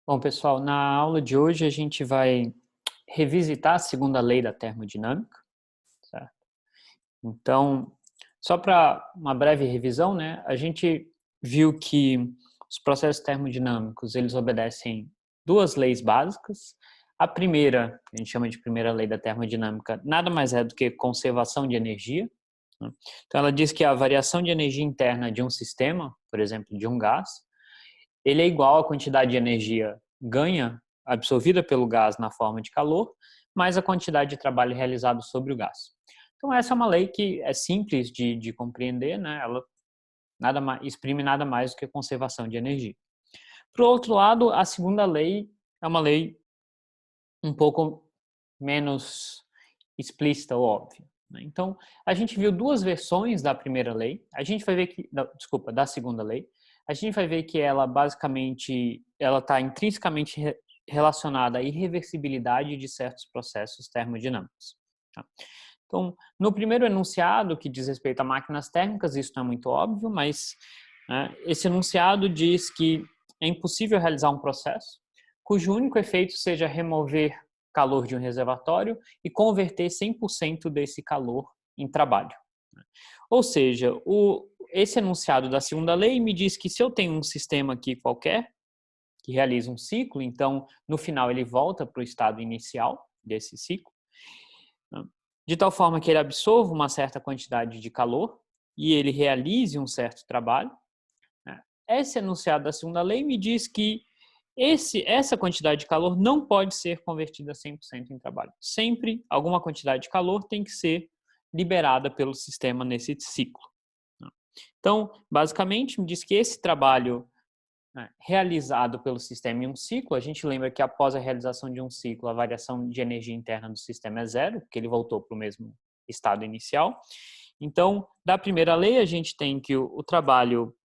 Bom, pessoal, na aula de hoje a gente vai revisitar a segunda lei da termodinâmica, certo? Então, só para uma breve revisão, né? A gente viu que os processos termodinâmicos, eles obedecem duas leis básicas. A primeira, a gente chama de primeira lei da termodinâmica, nada mais é do que conservação de energia, né? Então, ela diz que a variação de energia interna de um sistema, por exemplo, de um gás, ele é igual à quantidade de energia ganha, absorvida pelo gás na forma de calor, mais a quantidade de trabalho realizado sobre o gás. Então, essa é uma lei que é simples de compreender, né? Ela exprime nada mais do que conservação de energia. Por outro lado, a segunda lei é uma lei um pouco menos explícita ou óbvia, né? Então, a gente viu duas versões da primeira lei. A gente vai ver que, da segunda lei. A gente vai ver que ela basicamente ela está intrinsecamente relacionada à irreversibilidade de certos processos termodinâmicos, tá? Então, no primeiro enunciado, que diz respeito a máquinas térmicas, isso não é muito óbvio, mas né, esse enunciado diz que é impossível realizar um processo cujo único efeito seja remover calor de um reservatório e converter 100% desse calor em trabalho. Ou seja, esse enunciado da segunda lei me diz que se eu tenho um sistema aqui qualquer, que realiza um ciclo, então no final ele volta para o estado inicial desse ciclo, de tal forma que ele absorva uma certa quantidade de calor e ele realize um certo trabalho. Esse enunciado da segunda lei me diz que essa quantidade de calor não pode ser convertida 100% em trabalho. Sempre alguma quantidade de calor tem que ser liberada pelo sistema nesse ciclo. Então, basicamente, me diz que esse trabalho realizado pelo sistema em um ciclo, a gente lembra que após a realização de um ciclo, a variação de energia interna do sistema é zero, porque ele voltou para o mesmo estado inicial. Então, da primeira lei, a gente tem que o trabalho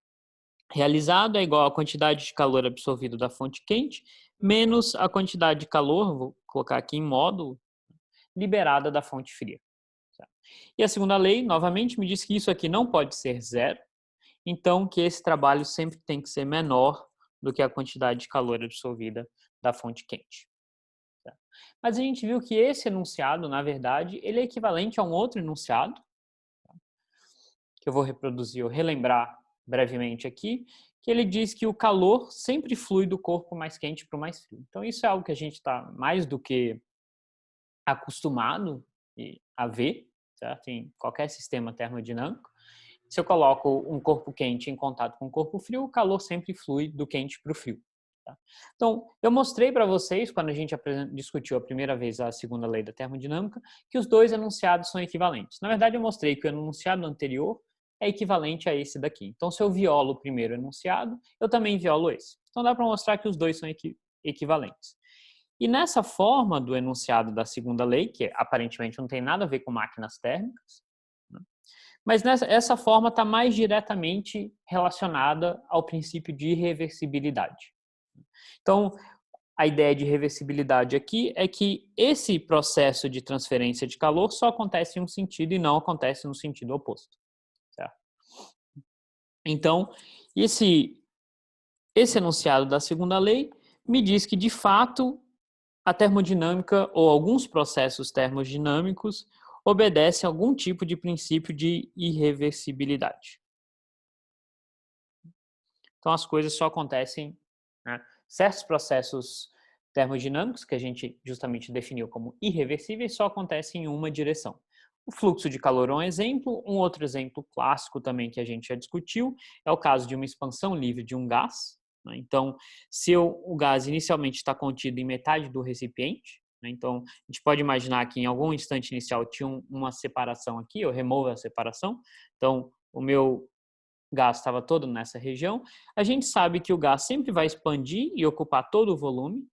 realizado é igual à quantidade de calor absorvido da fonte quente, menos a quantidade de calor, vou colocar aqui em módulo, liberada da fonte fria. E a segunda lei, novamente, me diz que isso aqui não pode ser zero, então que esse trabalho sempre tem que ser menor do que a quantidade de calor absorvida da fonte quente. Mas a gente viu que esse enunciado, na verdade, ele é equivalente a um outro enunciado, que eu vou reproduzir ou relembrar brevemente aqui, que ele diz que o calor sempre flui do corpo mais quente para o mais frio. Então, isso é algo que a gente está mais do que acostumado a ver, certo? Em qualquer sistema termodinâmico. Se eu coloco um corpo quente em contato com um corpo frio, o calor sempre flui do quente para o frio. Tá? Então, eu mostrei para vocês, quando a gente discutiu a primeira vez a segunda lei da termodinâmica, que os dois enunciados são equivalentes. Na verdade, eu mostrei que o enunciado anterior é equivalente a esse daqui. Então, se eu violo o primeiro enunciado, eu também violo esse. Então, dá para mostrar que os dois são equivalentes. E nessa forma do enunciado da segunda lei, que aparentemente não tem nada a ver com máquinas térmicas, né? Mas essa forma está mais diretamente relacionada ao princípio de reversibilidade. Então, a ideia de reversibilidade aqui é que esse processo de transferência de calor só acontece em um sentido e não acontece no sentido oposto. Certo? Então, esse enunciado da segunda lei me diz que, de fato, a termodinâmica ou alguns processos termodinâmicos obedecem a algum tipo de princípio de irreversibilidade. Então, as coisas só acontecem, né? Certos processos termodinâmicos, que a gente justamente definiu como irreversíveis, só acontecem em uma direção. O fluxo de calor é um exemplo. Um outro exemplo clássico também que a gente já discutiu é o caso de uma expansão livre de um gás, né? Então, se o gás inicialmente está contido em metade do recipiente, né? Então, a gente pode imaginar que em algum instante inicial tinha uma separação aqui, eu removo a separação. Então, o meu gás estava todo nessa região. A gente sabe que o gás sempre vai expandir e ocupar todo o volume,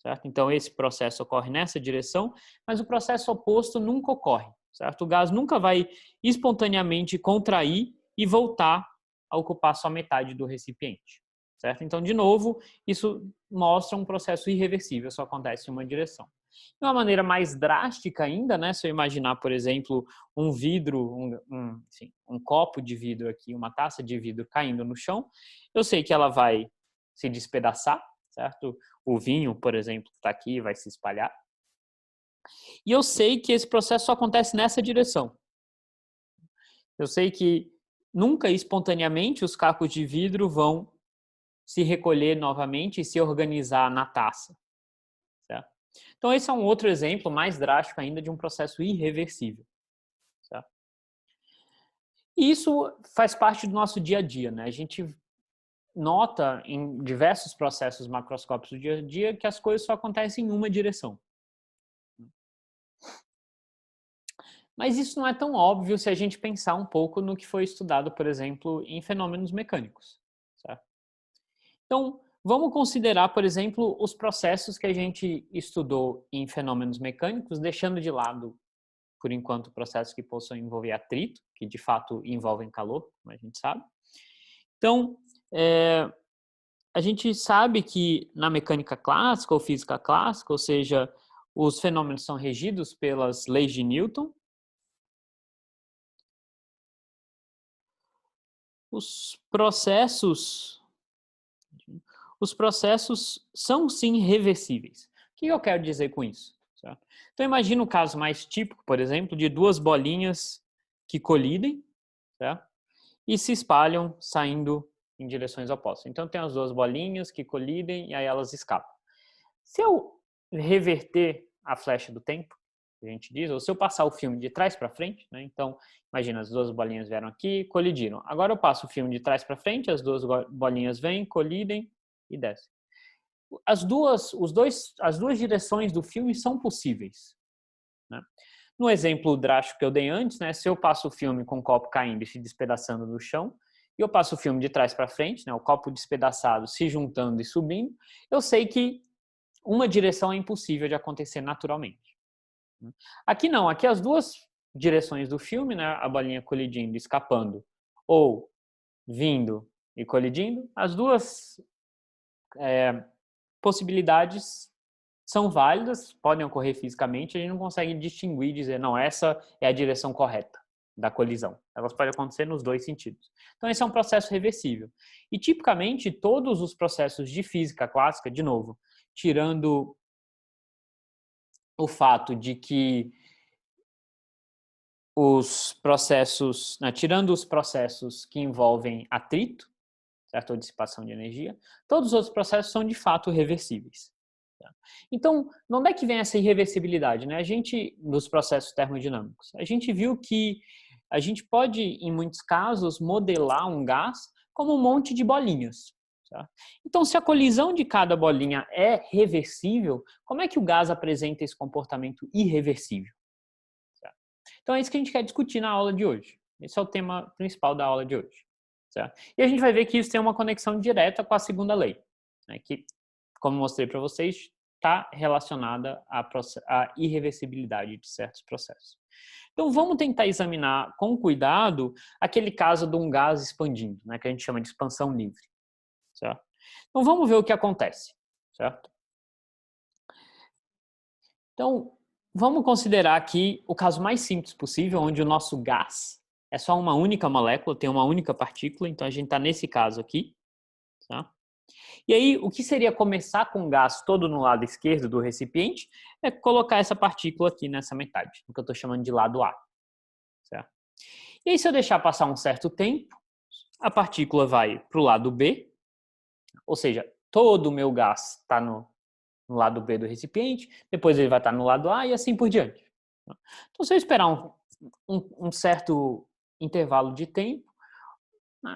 certo? Então, esse processo ocorre nessa direção, mas o processo oposto nunca ocorre, certo? O gás nunca vai espontaneamente contrair e voltar a ocupar só metade do recipiente, certo? Então, de novo, isso mostra um processo irreversível, só acontece em uma direção. De uma maneira mais drástica ainda, né? Se eu imaginar, por exemplo, um vidro, um copo de vidro aqui, uma taça de vidro caindo no chão, eu sei que ela vai se despedaçar, certo? O vinho, por exemplo, está aqui, vai se espalhar. E eu sei que esse processo só acontece nessa direção. Eu sei que nunca espontaneamente os cacos de vidro vão se recolher novamente e se organizar na taça, certo? Então esse é um outro exemplo mais drástico ainda de um processo irreversível, certo? E isso faz parte do nosso dia a dia, né? A gente nota em diversos processos macroscópicos do dia a dia que as coisas só acontecem em uma direção. Mas isso não é tão óbvio se a gente pensar um pouco no que foi estudado, por exemplo, em fenômenos mecânicos, certo? Então, vamos considerar, por exemplo, os processos que a gente estudou em fenômenos mecânicos, deixando de lado, por enquanto, processos que possam envolver atrito, que de fato envolvem calor, como a gente sabe. Então, a gente sabe que na mecânica clássica ou física clássica, ou seja, os fenômenos são regidos pelas leis de Newton. Os processos são sim reversíveis. O que eu quero dizer com isso? Certo? Então imagina o caso mais típico, por exemplo, de duas bolinhas que colidem, certo? E se espalham saindo em direções opostas. Então tem as duas bolinhas que colidem e aí elas escapam. Se eu reverter a flecha do tempo, a gente diz, ou se eu passar o filme de trás para frente, né? Então, imagina, as duas bolinhas vieram aqui, colidiram. Agora eu passo o filme de trás para frente, as duas bolinhas vêm, colidem e descem. As duas direções do filme são possíveis, né? No exemplo drástico que eu dei antes, né? Se eu passo o filme com o copo caindo e se despedaçando no chão, e eu passo o filme de trás para frente, né? O copo despedaçado se juntando e subindo, eu sei que uma direção é impossível de acontecer naturalmente. Aqui não, aqui as duas direções do filme, né, a bolinha colidindo e escapando, ou vindo e colidindo, as duas possibilidades são válidas, podem ocorrer fisicamente, a gente não consegue distinguir e dizer, não, essa é a direção correta da colisão. Elas podem acontecer nos dois sentidos. Então, esse é um processo reversível. E, tipicamente, todos os processos de física clássica, de novo, tirando o fato de que os processos, né, tirando os processos que envolvem atrito, certo? Ou dissipação de energia, todos os outros processos são de fato reversíveis. Tá? Então, de onde é que vem essa irreversibilidade, né? A gente, nos processos termodinâmicos, a gente viu que a gente pode, em muitos casos, modelar um gás como um monte de bolinhas. Tá? Então, se a colisão de cada bolinha é reversível, como é que o gás apresenta esse comportamento irreversível? Tá? Então, é isso que a gente quer discutir na aula de hoje. Esse é o tema principal da aula de hoje. Certo? E a gente vai ver que isso tem uma conexão direta com a segunda lei, né, que, como mostrei para vocês, está relacionada à irreversibilidade de certos processos. Então, vamos tentar examinar com cuidado aquele caso de um gás expandindo, né, que a gente chama de expansão livre. Certo? Então, vamos ver o que acontece. Certo? Então, vamos considerar aqui o caso mais simples possível, onde o nosso gás é só uma única molécula, tem uma única partícula, então a gente está nesse caso aqui. Tá? E aí, o que seria começar com o gás todo no lado esquerdo do recipiente é colocar essa partícula aqui nessa metade, o que eu estou chamando de lado A. Certo? E aí, se eu deixar passar um certo tempo, a partícula vai para o lado B, ou seja, todo o meu gás está no lado B do recipiente, depois ele vai estar no lado A e assim por diante. Então, se eu esperar um certo intervalo de tempo,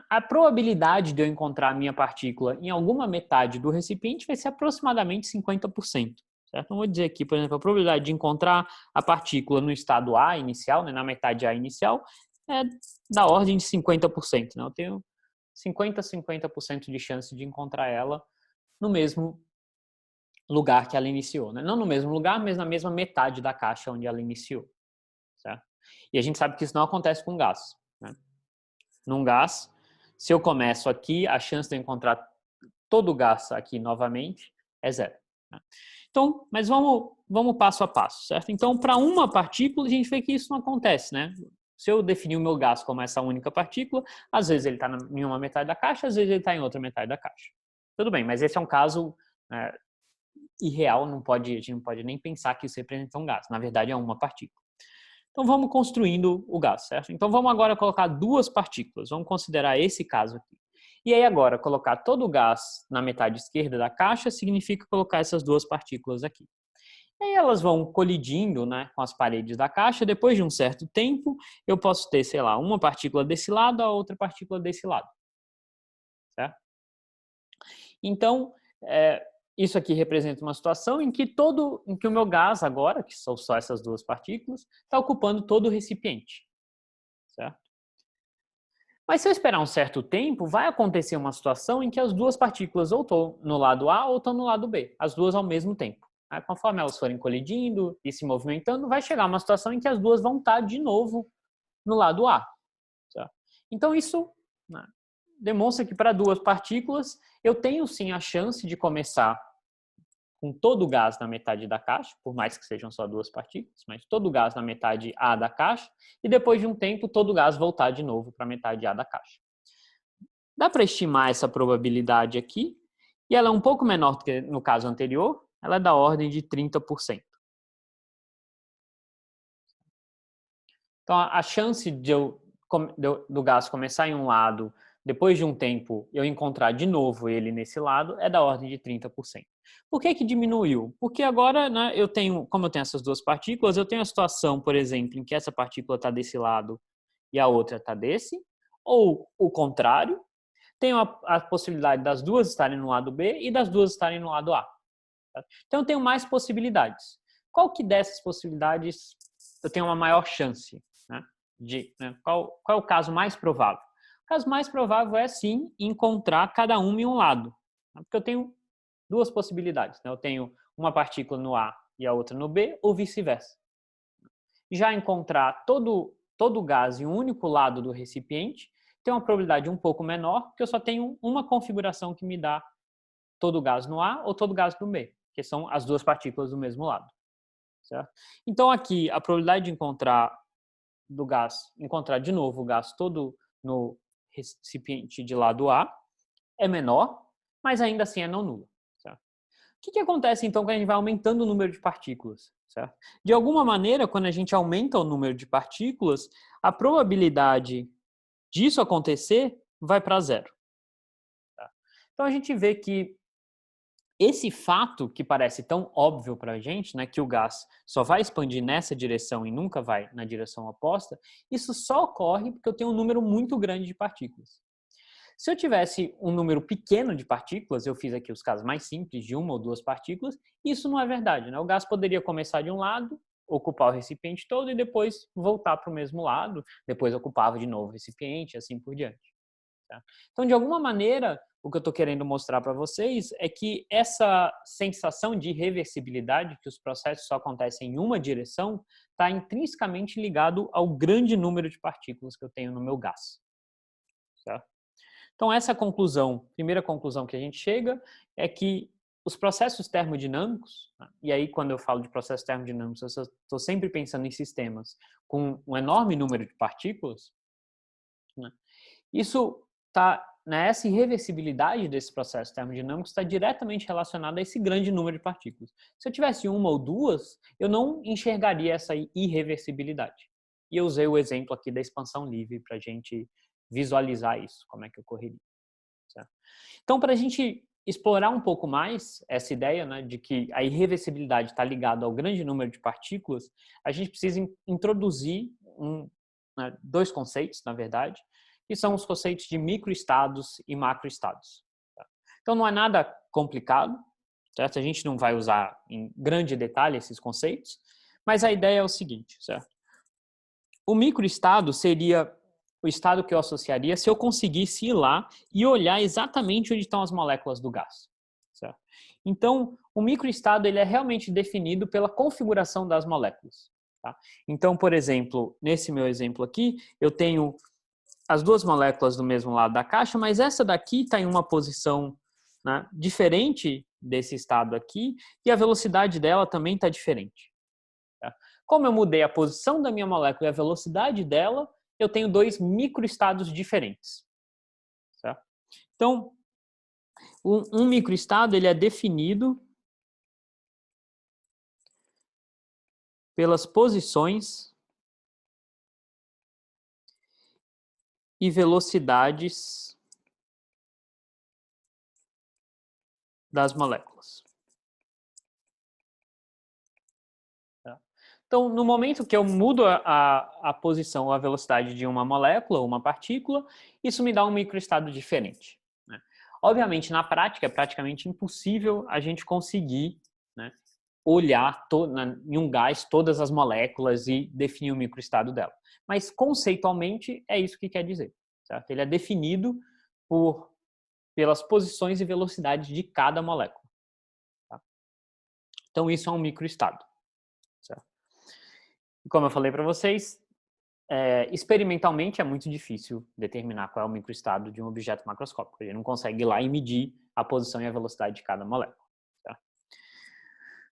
a probabilidade de eu encontrar a minha partícula em alguma metade do recipiente vai ser aproximadamente 50%. Certo? Então, vou dizer aqui, por exemplo, a probabilidade de encontrar a partícula no estado A inicial, né, na metade A inicial, é da ordem de 50%. Né? Eu tenho 50% de chance de encontrar ela no mesmo lugar que ela iniciou. Né? Não no mesmo lugar, mas na mesma metade da caixa onde ela iniciou. Certo? E a gente sabe que isso não acontece com gás. Né? Num gás, se eu começo aqui, a chance de eu encontrar todo o gás aqui novamente é zero. Né? Então, mas vamos passo a passo, certo? Então, para uma partícula, a gente vê que isso não acontece, né? Se eu definir o meu gás como essa única partícula, às vezes ele está em uma metade da caixa, às vezes ele está em outra metade da caixa. Tudo bem, mas esse é um caso irreal, a gente não pode nem pensar que isso representa um gás. Na verdade, é uma partícula. Então, vamos construindo o gás, certo? Então, vamos agora colocar duas partículas. Vamos considerar esse caso aqui. E aí, agora, colocar todo o gás na metade esquerda da caixa significa colocar essas duas partículas aqui. E aí, elas vão colidindo, né, com as paredes da caixa. Depois de um certo tempo, eu posso ter, sei lá, uma partícula desse lado, a outra partícula desse lado. Certo? Então, isso aqui representa uma situação em que o meu gás agora, que são só essas duas partículas, está ocupando todo o recipiente, certo? Mas se eu esperar um certo tempo, vai acontecer uma situação em que as duas partículas ou estão no lado A ou estão no lado B, as duas ao mesmo tempo. Conforme elas forem colidindo e se movimentando, vai chegar uma situação em que as duas vão estar de novo no lado A. Certo? Então isso, né, demonstra que para duas partículas eu tenho sim a chance de começar com todo o gás na metade da caixa, por mais que sejam só duas partículas, mas todo o gás na metade A da caixa, e depois de um tempo todo o gás voltar de novo para a metade A da caixa. Dá para estimar essa probabilidade aqui, e ela é um pouco menor do que no caso anterior, ela é da ordem de 30%. Então, a chance do gás começar em um lado, depois de um tempo eu encontrar de novo ele nesse lado, é da ordem de 30%. Por que que diminuiu? Porque agora, né, como eu tenho essas duas partículas, eu tenho a situação, por exemplo, em que essa partícula está desse lado e a outra está desse, ou o contrário, tenho a possibilidade das duas estarem no lado B e das duas estarem no lado A. Tá? Então, eu tenho mais possibilidades. Qual que dessas possibilidades eu tenho uma maior chance? Qual é o caso mais provável? O caso mais provável é, sim, encontrar cada um em um lado. Porque eu tenho duas possibilidades. Eu tenho uma partícula no A e a outra no B, ou vice-versa. Já encontrar todo o gás em um único lado do recipiente tem uma probabilidade um pouco menor, porque eu só tenho uma configuração que me dá todo o gás no A ou todo o gás no B, que são as duas partículas do mesmo lado. Certo? Então, aqui, a probabilidade de encontrar de novo o gás todo no recipiente de lado A é menor, mas ainda assim é não nula. Certo? O que acontece então quando a gente vai aumentando o número de partículas? Certo? De alguma maneira, quando a gente aumenta o número de partículas, a probabilidade disso acontecer vai para zero. Tá? Então a gente vê que esse fato que parece tão óbvio para a gente, né, que o gás só vai expandir nessa direção e nunca vai na direção oposta, isso só ocorre porque eu tenho um número muito grande de partículas. Se eu tivesse um número pequeno de partículas, eu fiz aqui os casos mais simples, de uma ou duas partículas, isso não é verdade. Né? O gás poderia começar de um lado, ocupar o recipiente todo e depois voltar para o mesmo lado, depois ocupava de novo o recipiente e assim por diante. Tá? Então, de alguma maneira, o que eu estou querendo mostrar para vocês é que essa sensação de reversibilidade, que os processos só acontecem em uma direção, está intrinsecamente ligado ao grande número de partículas que eu tenho no meu gás. Certo? Então, essa conclusão, primeira conclusão que a gente chega, é que os processos termodinâmicos, e aí quando eu falo de processos termodinâmicos, eu estou sempre pensando em sistemas com um enorme número de partículas, né? Isso essa irreversibilidade desse processo termodinâmico está diretamente relacionada a esse grande número de partículas. Se eu tivesse uma ou duas, eu não enxergaria essa irreversibilidade. E eu usei o exemplo aqui da expansão livre para a gente visualizar isso, como é que ocorreria. Certo? Então, para a gente explorar um pouco mais essa ideia, né, de que a irreversibilidade está ligada ao grande número de partículas, a gente precisa introduzir dois conceitos, na verdade, que são os conceitos de microestados e macroestados. Tá? Então, não é nada complicado, certo? A gente não vai usar em grande detalhe esses conceitos, mas a ideia é o seguinte, certo? O microestado seria o estado que eu associaria se eu conseguisse ir lá e olhar exatamente onde estão as moléculas do gás. Certo? Então, o microestado ele é realmente definido pela configuração das moléculas. Tá? Então, por exemplo, nesse meu exemplo aqui, eu tenho as duas moléculas do mesmo lado da caixa, mas essa daqui está em uma posição, né, diferente desse estado aqui e a velocidade dela também está diferente. Tá? Como eu mudei a posição da minha molécula e a velocidade dela, eu tenho dois microestados diferentes. Certo? Então, Um microestado ele é definido pelas posições e velocidades das moléculas. Então, no momento que eu mudo a posição ou a velocidade de uma molécula ou uma partícula, isso me dá um microestado diferente, né? Obviamente, na prática, é praticamente impossível a gente conseguir, né, olhar em um gás todas as moléculas e definir o microestado dela. Mas, conceitualmente, é isso que quer dizer, certo? Ele é definido pelas posições e velocidades de cada molécula. Tá? Então, isso é um microestado. Certo? Como eu falei para vocês, experimentalmente é muito difícil determinar qual é o microestado de um objeto macroscópico. A gente não consegue ir lá e medir a posição e a velocidade de cada molécula. Tá?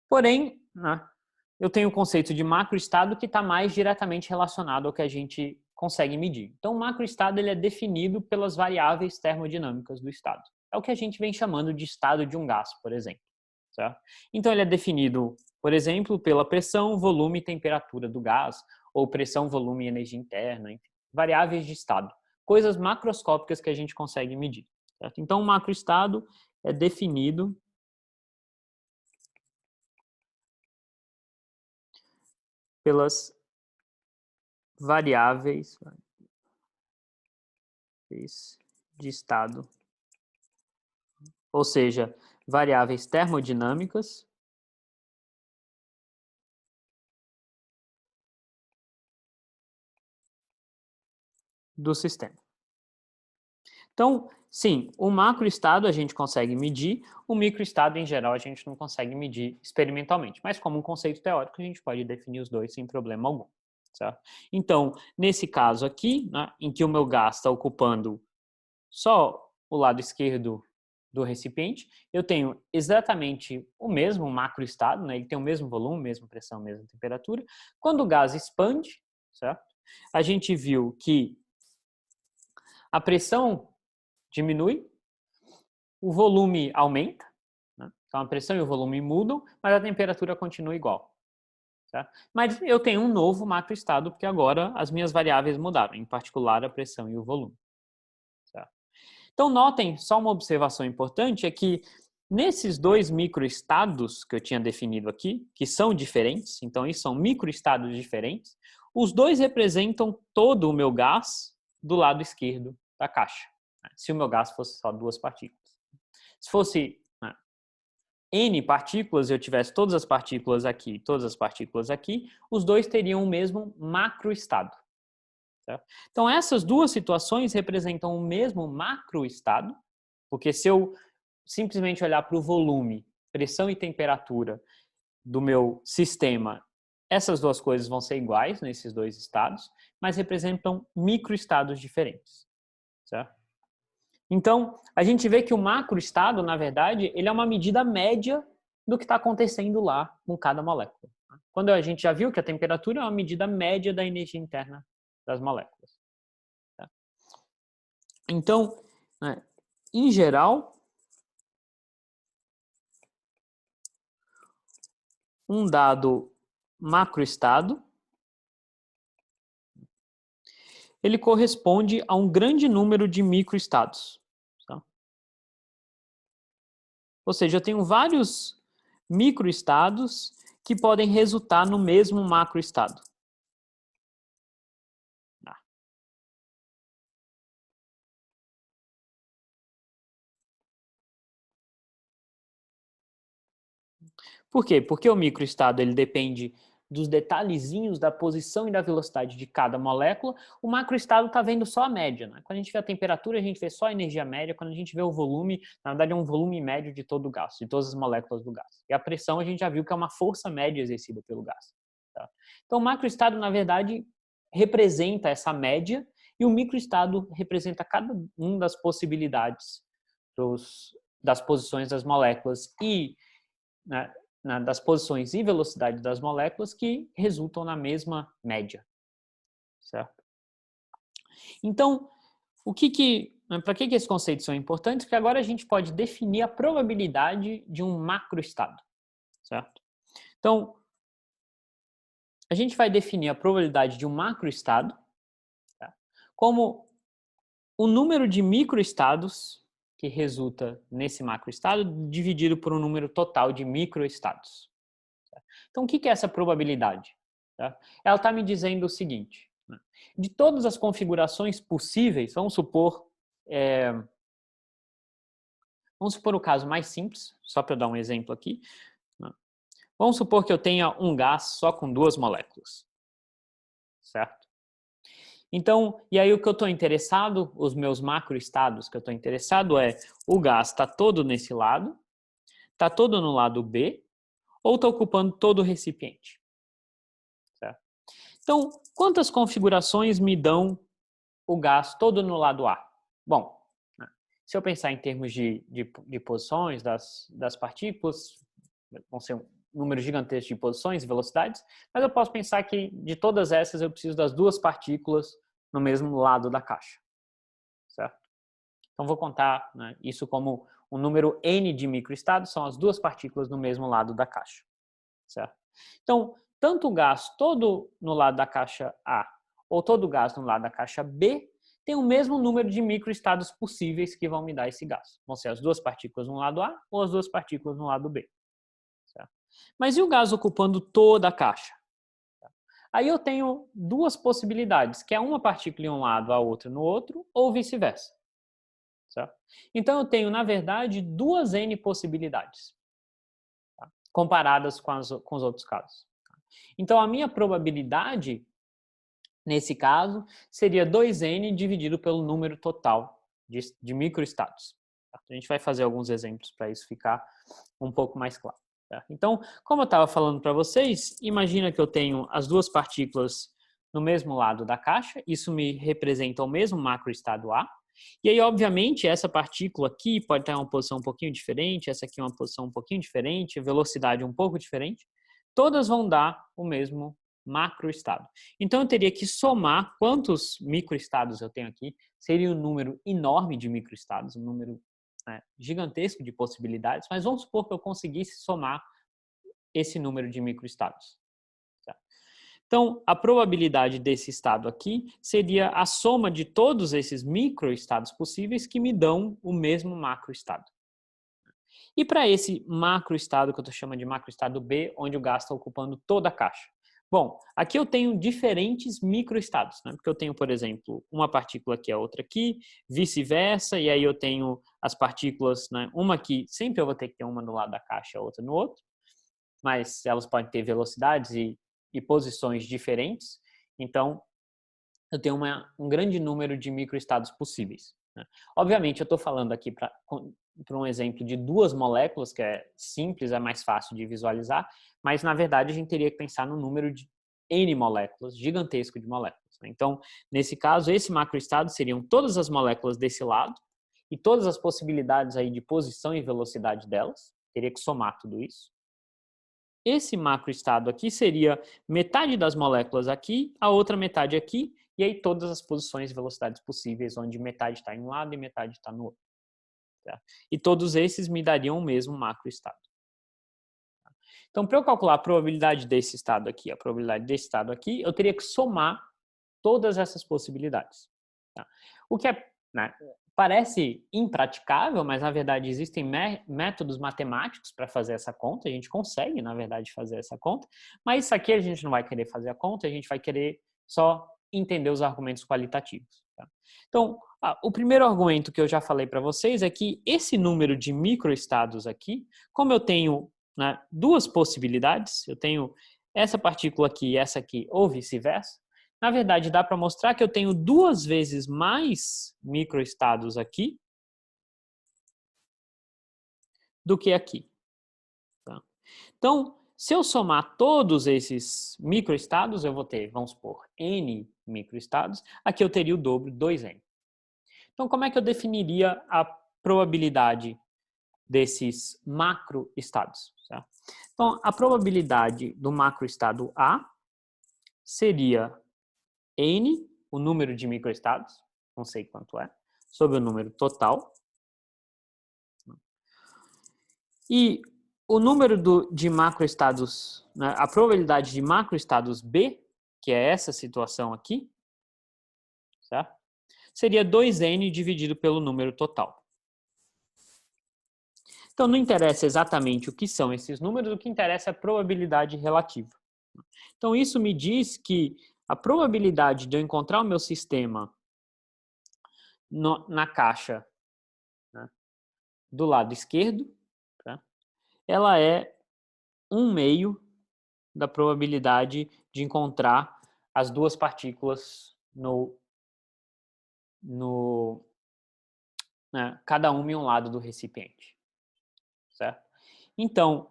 Porém, né, eu tenho o conceito de macroestado que está mais diretamente relacionado ao que a gente consegue medir. Então, o macroestado ele é definido pelas variáveis termodinâmicas do estado. É o que a gente vem chamando de estado de um gás, por exemplo. Certo? Então, ele é definido, por exemplo, pela pressão, volume e temperatura do gás, ou pressão, volume e energia interna, enfim, variáveis de estado, coisas macroscópicas que a gente consegue medir. Certo? Então, o macroestado é definido pelas variáveis de estado, ou seja, variáveis termodinâmicas do sistema. Então, sim, o macroestado a gente consegue medir, o microestado em geral a gente não consegue medir experimentalmente, mas como um conceito teórico a gente pode definir os dois sem problema algum. Certo? Então, nesse caso aqui, né, em que o meu gás está ocupando só o lado esquerdo do recipiente, eu tenho exatamente o mesmo macroestado, né, ele tem o mesmo volume, mesma pressão, mesma temperatura. Quando o gás expande, certo? A gente viu que a pressão diminui, o volume aumenta, né? Então a pressão e o volume mudam, mas a temperatura continua igual. Tá? Mas eu tenho um novo macroestado, porque agora as minhas variáveis mudaram, em particular a pressão e o volume. Tá? Então notem, só uma observação importante é que nesses dois microestados que eu tinha definido aqui, que são diferentes, então isso são microestados diferentes, os dois representam todo o meu gás do lado esquerdo da caixa, né? Se o meu gás fosse só duas partículas. Se fosse, né, N partículas, eu tivesse todas as partículas aqui, todas as partículas aqui, os dois teriam o mesmo macroestado. Certo? Então, essas duas situações representam o mesmo macroestado, porque se eu simplesmente olhar para o volume, pressão e temperatura do meu sistema, essas duas coisas vão ser iguais nesses dois estados, mas representam microestados diferentes. Certo? Então, a gente vê que o macroestado, na verdade, ele é uma medida média do que está acontecendo lá com cada molécula. Quando a gente já viu que a temperatura é uma medida média da energia interna das moléculas. Tá? Então, né, em geral, um dado macroestado, ele corresponde a um grande número de microestados. Tá? Ou seja, eu tenho vários microestados que podem resultar no mesmo macroestado. Por quê? Porque o microestado ele depende dos detalhezinhos da posição e da velocidade de cada molécula. O macroestado está vendo só a média. Né? Quando a gente vê a temperatura, a gente vê só a energia média. Quando a gente vê o volume, na verdade é um volume médio de todo o gás, de todas as moléculas do gás. E a pressão a gente já viu que é uma força média exercida pelo gás. Tá? Então o macroestado, na verdade, representa essa média e o microestado representa cada uma das possibilidades das posições das moléculas e, né, das posições e velocidade das moléculas que resultam na mesma média, certo? Então, o que para que esses conceitos são importantes? Porque agora a gente pode definir a probabilidade de um macroestado, certo? Então, a gente vai definir a probabilidade de um macroestado, tá, como o número de microestados que resulta nesse macroestado dividido por um número total de microestados. Então, o que é essa probabilidade? Tá? Ela está me dizendo o seguinte, né? De todas as configurações possíveis, vamos supor o caso mais simples, só para dar um exemplo aqui, né? Vamos supor que eu tenha um gás só com 2 moléculas, certo? Então, e aí o que eu estou interessado, os meus macroestados que eu estou interessado é o gás está todo nesse lado, está todo no lado B, ou está ocupando todo o recipiente, certo? Então, quantas configurações me dão o gás todo no lado A? Bom, se eu pensar em termos de posições das partículas, vão ser um número gigantesco de posições e velocidades, mas eu posso pensar que de todas essas eu preciso das 2 partículas no mesmo lado da caixa, certo? Então vou contar, né, isso como um número n de microestados, são as 2 partículas no mesmo lado da caixa, certo? Então, tanto o gás todo no lado da caixa A ou todo o gás no lado da caixa B tem o mesmo número de microestados possíveis que vão me dar esse gás. Vão ser as 2 partículas no lado A ou as 2 partículas no lado B. Certo? Mas e o gás ocupando toda a caixa? Aí eu tenho 2 possibilidades, que é uma partícula em um lado, a outra no outro, ou vice-versa. Então eu tenho, na verdade, 2 N possibilidades, tá, comparadas com os outros casos. Então a minha probabilidade, nesse caso, seria 2N dividido pelo número total de microestados. Tá? A gente vai fazer alguns exemplos para isso ficar um pouco mais claro. Tá? Então, como eu estava falando para vocês, imagina que eu tenho as 2 partículas no mesmo lado da caixa, isso me representa o mesmo macroestado A, e aí, obviamente, essa partícula aqui pode estar em uma posição um pouquinho diferente, essa aqui é uma posição um pouquinho diferente, velocidade um pouco diferente, todas vão dar o mesmo macroestado. Então, eu teria que somar quantos microestados eu tenho aqui, seria um número enorme de microestados, um número, né, gigantesco de possibilidades, mas vamos supor que eu conseguisse somar esse número de microestados. Certo? Então, a probabilidade desse estado aqui seria a soma de todos esses microestados possíveis que me dão o mesmo macroestado. E para esse macroestado, que eu estou chamando de macroestado B, onde o gás está ocupando toda a caixa? Bom, aqui eu tenho diferentes microestados, né? Porque eu tenho, por exemplo, uma partícula aqui, a outra aqui, vice-versa, e aí eu tenho as partículas, né? Uma aqui, sempre eu vou ter que ter uma no lado da caixa, a outra no outro, mas elas podem ter velocidades e posições diferentes, então eu tenho um grande número de microestados possíveis, né? Obviamente, eu estou falando aqui para um exemplo de 2 moléculas, que é simples, é mais fácil de visualizar, mas na verdade a gente teria que pensar no número de N moléculas, gigantesco de moléculas, né? Então, nesse caso, esse macroestado seriam todas as moléculas desse lado e todas as possibilidades aí de posição e velocidade delas, teria que somar tudo isso. Esse macroestado aqui seria metade das moléculas aqui, a outra metade aqui, e aí todas as posições e velocidades possíveis, onde metade está em um lado e metade está no outro. Tá? E todos esses me dariam o mesmo macroestado. Então, para eu calcular a probabilidade desse estado aqui, a probabilidade desse estado aqui, eu teria que somar todas essas possibilidades. Tá? O que é, né, parece impraticável, mas na verdade existem métodos matemáticos para fazer essa conta, a gente consegue, na verdade, fazer essa conta, mas isso aqui a gente não vai querer fazer a conta, a gente vai querer só entender os argumentos qualitativos. Tá? Então, o primeiro argumento que eu já falei para vocês é que esse número de microestados aqui, como eu tenho, né, 2 possibilidades, eu tenho essa partícula aqui e essa aqui, ou vice-versa, na verdade, dá para mostrar que eu tenho 2 vezes mais microestados aqui do que aqui. Tá? Então, se eu somar todos esses microestados, eu vou ter, vamos supor, N microestados. Aqui eu teria o dobro, 2N. Então, como é que eu definiria a probabilidade desses macroestados? Tá? Então, a probabilidade do macroestado A seria N, o número de microestados, não sei quanto é, sobre o número total. E o número de macroestados, né, a probabilidade de macroestados B, que é essa situação aqui, certo? Seria 2n dividido pelo número total. Então, não interessa exatamente o que são esses números, o que interessa é a probabilidade relativa. Então, isso me diz que a probabilidade de eu encontrar o meu sistema na caixa, né, do lado esquerdo, tá? Ela é 1/2 da probabilidade de encontrar as duas partículas né, cada uma em um lado do recipiente, certo? Então,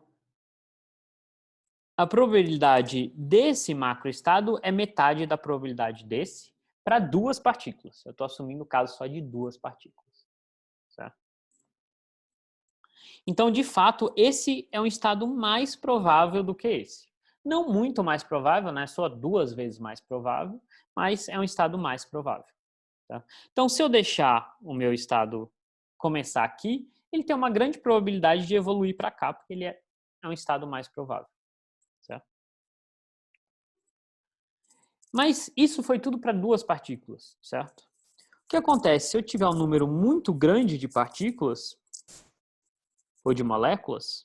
a probabilidade desse macroestado é metade da probabilidade desse para duas partículas. Eu estou assumindo o caso só de duas partículas, certo? Então, de fato, esse é um estado mais provável do que esse. Não muito mais provável, né? Só 2 vezes mais provável, mas é um estado mais provável. Tá? Então, se eu deixar o meu estado começar aqui, ele tem uma grande probabilidade de evoluir para cá, porque ele é um estado mais provável. Certo? Mas isso foi tudo para duas partículas, certo? O que acontece? Se eu tiver um número muito grande de partículas, ou de moléculas,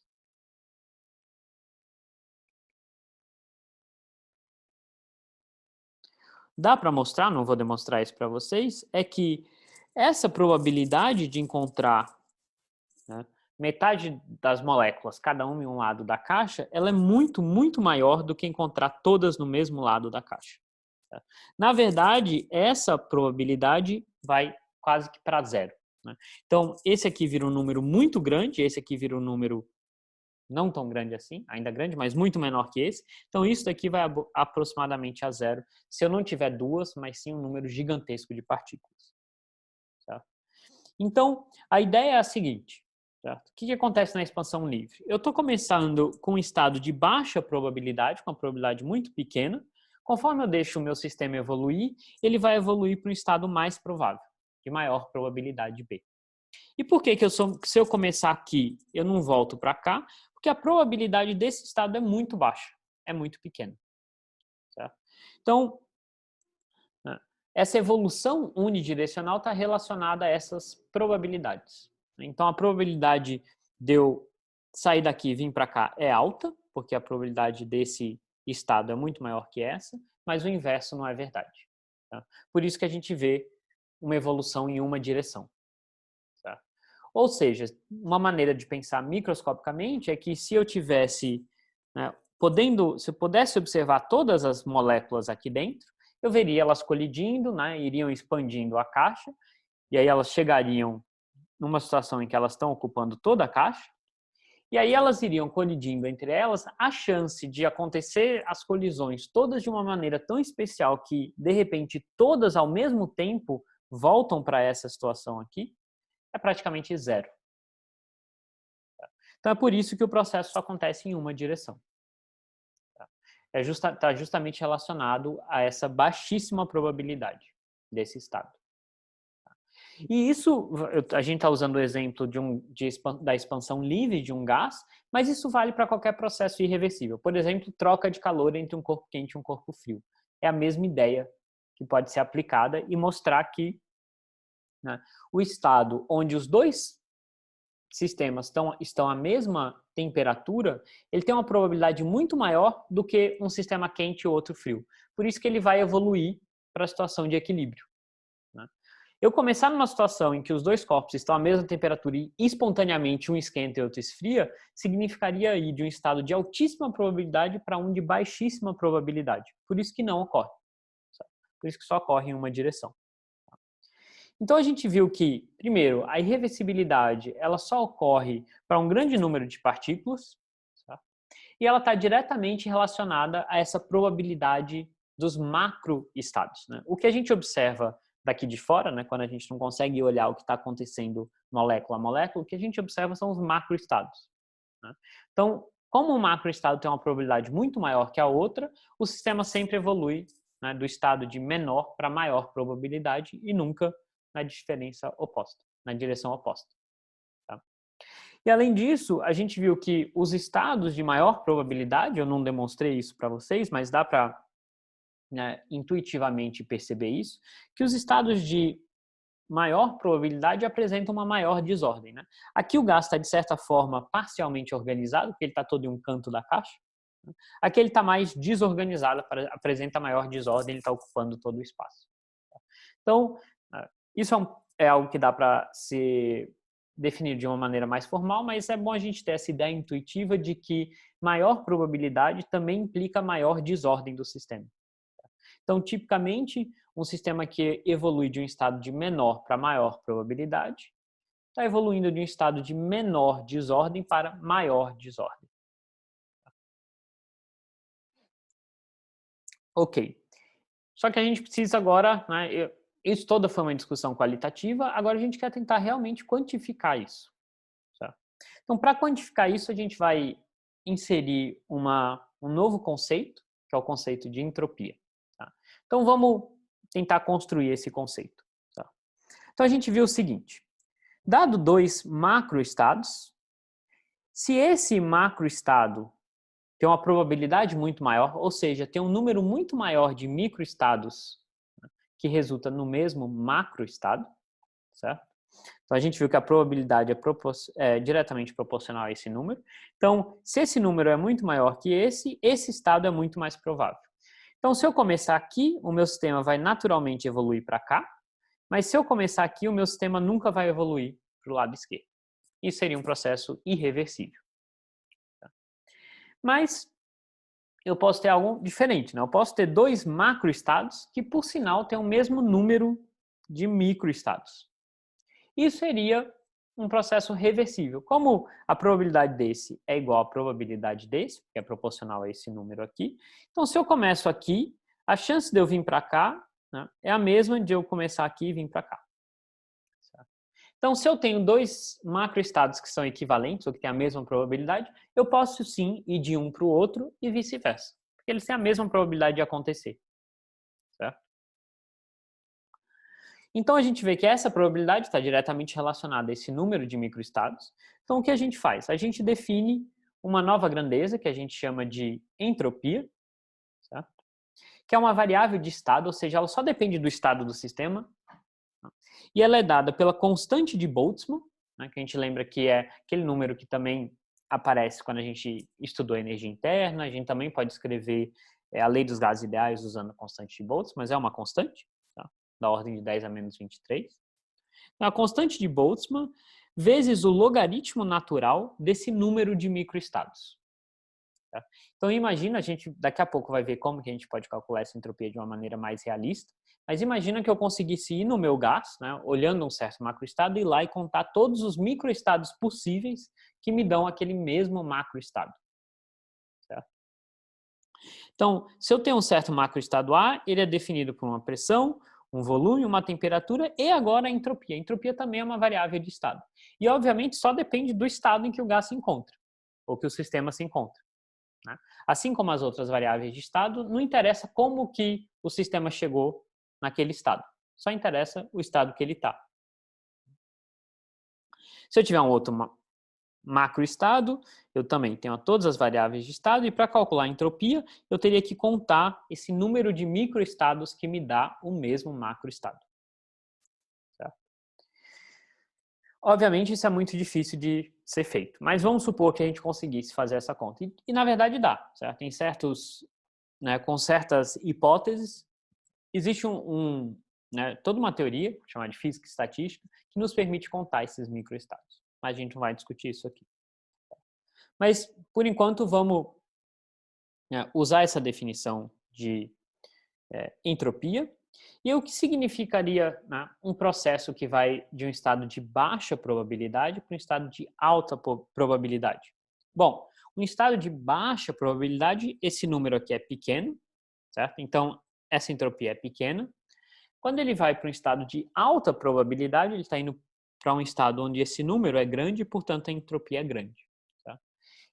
dá para mostrar, não vou demonstrar isso para vocês, é que essa probabilidade de encontrar, né, metade das moléculas, cada uma em um lado da caixa, ela é muito, muito maior do que encontrar todas no mesmo lado da caixa. Tá? Na verdade, essa probabilidade vai quase que para zero. Né? Então, esse aqui vira um número muito grande, esse aqui vira um número não tão grande assim, ainda grande, mas muito menor que esse. Então, isso daqui vai aproximadamente a zero, se eu não tiver duas, mas sim um número gigantesco de partículas. Certo? Então, a ideia é a seguinte. Certo? O que acontece na expansão livre? Eu estou começando com um estado de baixa probabilidade, com uma probabilidade muito pequena. Conforme eu deixo o meu sistema evoluir, ele vai evoluir para um estado mais provável, de maior probabilidade B. E por que se eu começar aqui, eu não volto para cá? Porque a probabilidade desse estado é muito baixa, é muito pequena. Certo? Então, essa evolução unidirecional está relacionada a essas probabilidades. Então, a probabilidade de eu sair daqui e vir para cá é alta, porque a probabilidade desse estado é muito maior que essa, mas o inverso não é verdade. Tá? Por isso que a gente vê uma evolução em uma direção. Tá? Ou seja, uma maneira de pensar microscopicamente é que se eu tivesse, né, se eu pudesse observar todas as moléculas aqui dentro, eu veria elas colidindo, né, iriam expandindo a caixa, e aí elas chegariam numa situação em que elas estão ocupando toda a caixa, e aí elas iriam colidindo entre elas. A chance de acontecer as colisões todas de uma maneira tão especial que, de repente, todas ao mesmo tempo voltam para essa situação aqui, é praticamente zero. Então é por isso que o processo só acontece em uma direção. Está justamente relacionado a essa baixíssima probabilidade desse estado. E isso, a gente está usando o exemplo da expansão livre de um gás, mas isso vale para qualquer processo irreversível. Por exemplo, troca de calor entre um corpo quente e um corpo frio. É a mesma ideia que pode ser aplicada e mostrar que, né, o estado onde os dois sistemas estão à mesma temperatura, ele tem uma probabilidade muito maior do que um sistema quente e outro frio. Por isso que ele vai evoluir para a situação de equilíbrio. Né? Eu começar numa situação em que os dois corpos estão à mesma temperatura e espontaneamente um esquenta e outro esfria, significaria ir de um estado de altíssima probabilidade para um de baixíssima probabilidade. Por isso que não ocorre. Por isso que só ocorre em uma direção. Então a gente viu que, primeiro, a irreversibilidade ela só ocorre para um grande número de partículas, tá? E ela está diretamente relacionada a essa probabilidade dos macroestados. Né? O que a gente observa daqui de fora, né, quando a gente não consegue olhar o que está acontecendo molécula a molécula, o que a gente observa são os macroestados. Né? Então, como um macroestado tem uma probabilidade muito maior que a outra, o sistema sempre evolui, né, do estado de menor para maior probabilidade e nunca na diferença oposta, na direção oposta. Tá? E além disso, a gente viu que os estados de maior probabilidade, eu não demonstrei isso para vocês, mas dá para, né, intuitivamente perceber isso, que os estados de maior probabilidade apresentam uma maior desordem. Né? Aqui o gás está, de certa forma, parcialmente organizado, porque ele está todo em um canto da caixa. Aqui ele está mais desorganizado, apresenta maior desordem, ele está ocupando todo o espaço. Então, isso é algo que dá para se definir de uma maneira mais formal, mas é bom a gente ter essa ideia intuitiva de que maior probabilidade também implica maior desordem do sistema. Então, tipicamente, um sistema que evolui de um estado de menor para maior probabilidade está evoluindo de um estado de menor desordem para maior desordem. Ok. Só que a gente precisa agora, né, isso toda foi uma discussão qualitativa, agora a gente quer tentar realmente quantificar isso. Certo? Então, para quantificar isso, a gente vai inserir um novo conceito, que é o conceito de entropia. Tá? Então, vamos tentar construir esse conceito. Tá? Então, a gente viu o seguinte, dado dois macroestados, se esse macroestado tem uma probabilidade muito maior, ou seja, tem um número muito maior de microestados que resulta no mesmo macroestado, certo? Então, a gente viu que a probabilidade é diretamente proporcional a esse número. Então, se esse número é muito maior que esse estado é muito mais provável. Então, se eu começar aqui, o meu sistema vai naturalmente evoluir para cá, mas se eu começar aqui, o meu sistema nunca vai evoluir para o lado esquerdo. Isso seria um processo irreversível. Mas eu posso ter algo diferente, né? Eu posso ter dois macroestados que, por sinal, têm o mesmo número de microestados. Isso seria um processo reversível. Como a probabilidade desse é igual à probabilidade desse, que é proporcional a esse número aqui, então se eu começo aqui, a chance de eu vir para cá, né, é a mesma de eu começar aqui e vir para cá. Então, se eu tenho dois macroestados que são equivalentes, ou que têm a mesma probabilidade, eu posso sim ir de um para o outro e vice-versa. Porque eles têm a mesma probabilidade de acontecer. Certo? Então, a gente vê que essa probabilidade está diretamente relacionada a esse número de microestados. Então, o que a gente faz? A gente define uma nova grandeza, que a gente chama de entropia, certo? Que é uma variável de estado, ou seja, ela só depende do estado do sistema. E ela é dada pela constante de Boltzmann, né, que a gente lembra que é aquele número que também aparece quando a gente estudou energia interna. A gente também pode escrever a lei dos gases ideais usando a constante de Boltzmann, mas é uma constante, tá? Da ordem de 10 a menos 23. Então, a constante de Boltzmann vezes o logaritmo natural desse número de microestados. Tá? Então, imagina, a gente daqui a pouco vai ver como que a gente pode calcular essa entropia de uma maneira mais realista, mas imagina que eu conseguisse ir no meu gás, né, olhando um certo macroestado, ir lá e contar todos os microestados possíveis que me dão aquele mesmo macroestado. Certo? Então, se eu tenho um certo macroestado A, ele é definido por uma pressão, um volume, uma temperatura e agora a entropia. A entropia também é uma variável de estado. E, obviamente, só depende do estado em que o gás se encontra, ou que o sistema se encontra. Né? Assim como as outras variáveis de estado, não interessa como que o sistema chegou naquele estado. Só interessa o estado que ele está. Se eu tiver um outro macroestado, eu também tenho todas as variáveis de estado e para calcular a entropia, eu teria que contar esse número de microestados que me dá o mesmo macroestado. Certo? Obviamente, isso é muito difícil de ser feito, mas vamos supor que a gente conseguisse fazer essa conta. E na verdade dá, certo? Em certos, né, com certas hipóteses, existe toda uma teoria, chamada de física estatística, que nos permite contar esses microestados. Mas a gente não vai discutir isso aqui. Mas, por enquanto, vamos, né, usar essa definição de entropia. E o que significaria, né, um processo que vai de um estado de baixa probabilidade para um estado de alta probabilidade? Bom, um estado de baixa probabilidade, esse número aqui é pequeno, certo? Então, essa entropia é pequena. Quando ele vai para um estado de alta probabilidade, ele está indo para um estado onde esse número é grande e, portanto, a entropia é grande. Tá?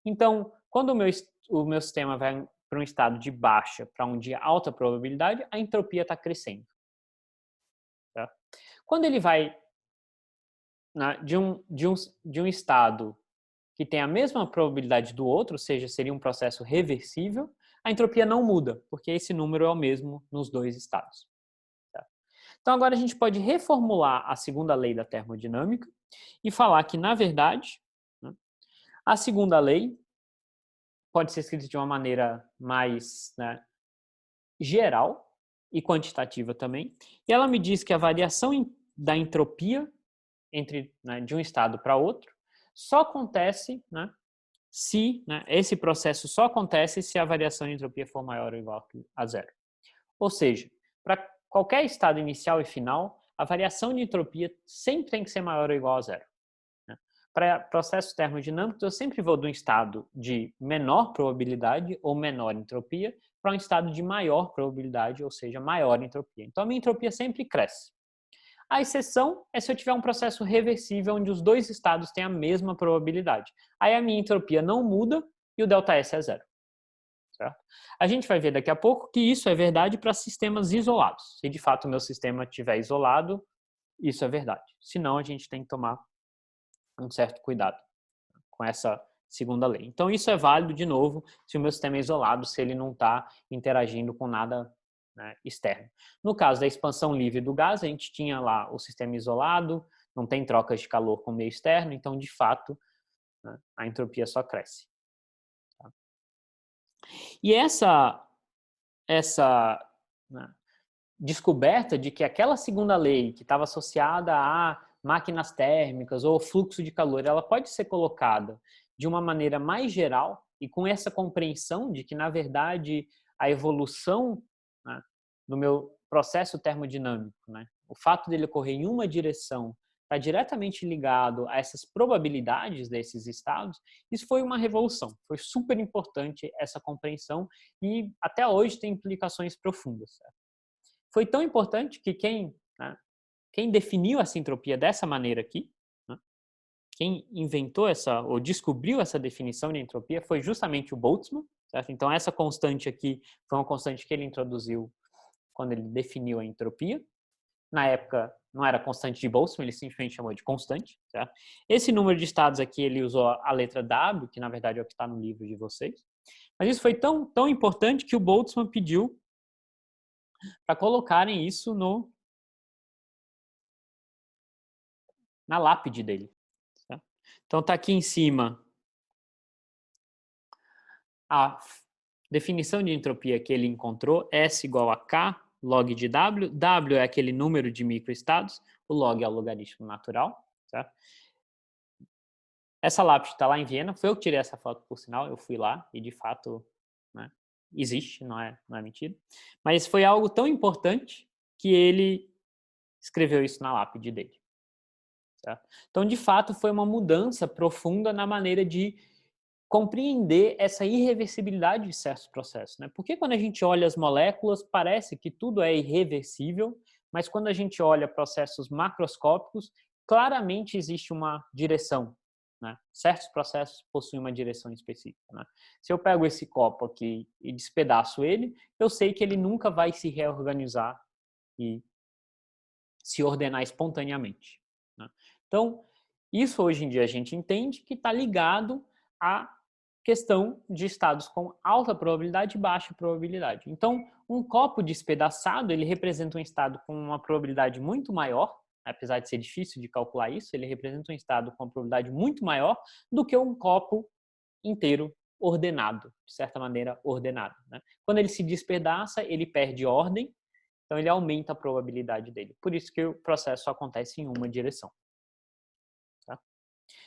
Então, quando o meu sistema vai para um estado de baixa para um de alta probabilidade, a entropia está crescendo. Tá? Quando ele vai, né, de um estado que tem a mesma probabilidade do outro, ou seja, seria um processo reversível, a entropia não muda, porque esse número é o mesmo nos dois estados. Tá? Então agora a gente pode reformular a segunda lei da termodinâmica e falar que, na verdade, né, a segunda lei pode ser escrita de uma maneira mais, né, geral e quantitativa também, e ela me diz que a variação da entropia né, de um estado para outro só acontece, né, se, né, esse processo só acontece se a variação de entropia for maior ou igual a zero. Ou seja, para qualquer estado inicial e final, a variação de entropia sempre tem que ser maior ou igual a zero. Né? Para processos termodinâmicos, eu sempre vou de um estado de menor probabilidade ou menor entropia para um estado de maior probabilidade, ou seja, maior entropia. Então, a minha entropia sempre cresce. A exceção é se eu tiver um processo reversível onde os dois estados têm a mesma probabilidade. Aí a minha entropia não muda e o ΔS é zero. Certo? A gente vai ver daqui a pouco que isso é verdade para sistemas isolados. Se de fato o meu sistema estiver isolado, isso é verdade. Senão, a gente tem que tomar um certo cuidado com essa segunda lei. Então, isso é válido, de novo, se o meu sistema é isolado, se ele não está interagindo com nada, né, externo. No caso da expansão livre do gás, a gente tinha lá o sistema isolado, não tem trocas de calor com o meio externo, então, de fato, né, a entropia só cresce. Tá? E essa né, descoberta de que aquela segunda lei que estava associada a máquinas térmicas ou fluxo de calor, ela pode ser colocada de uma maneira mais geral e com essa compreensão de que, na verdade, a evolução, né, do meu processo termodinâmico, né, o fato dele ocorrer em uma direção está diretamente ligado a essas probabilidades desses estados, isso foi uma revolução. Foi super importante essa compreensão e até hoje tem implicações profundas. Certo? Foi tão importante que né, quem definiu essa entropia dessa maneira aqui, né, quem inventou ou descobriu essa definição de entropia foi justamente o Boltzmann. Certo? Então, essa constante aqui foi uma constante que ele introduziu quando ele definiu a entropia. Na época, não era constante de Boltzmann, ele simplesmente chamou de constante. Certo? Esse número de estados aqui, ele usou a letra W, que na verdade é o que está no livro de vocês. Mas isso foi tão importante que o Boltzmann pediu para colocarem isso na lápide dele. Tá? Então, está aqui em cima a definição de entropia que ele encontrou, S igual a K log de W. W é aquele número de microestados, o log é o logaritmo natural. Tá? Essa lápide está lá em Viena, foi eu que tirei essa foto, por sinal, eu fui lá e, de fato, né, existe, não é mentira. Mas foi algo tão importante que ele escreveu isso na lápide dele. Certo? Então, de fato, foi uma mudança profunda na maneira de compreender essa irreversibilidade de certos processos. Né? Porque quando a gente olha as moléculas, parece que tudo é irreversível, mas quando a gente olha processos macroscópicos, claramente existe uma direção. Né? Certos processos possuem uma direção específica. Né? Se eu pego esse copo aqui e despedaço ele, eu sei que ele nunca vai se reorganizar e se ordenar espontaneamente. Né? Então, isso hoje em dia a gente entende que está ligado à questão de estados com alta probabilidade e baixa probabilidade. Então, um copo despedaçado, ele representa um estado com uma probabilidade muito maior, apesar de ser difícil de calcular isso, ele representa um estado com uma probabilidade muito maior do que um copo inteiro ordenado, de certa maneira ordenado. Né? Quando ele se despedaça, ele perde ordem, então ele aumenta a probabilidade dele. Por isso que o processo só acontece em uma direção. Tá?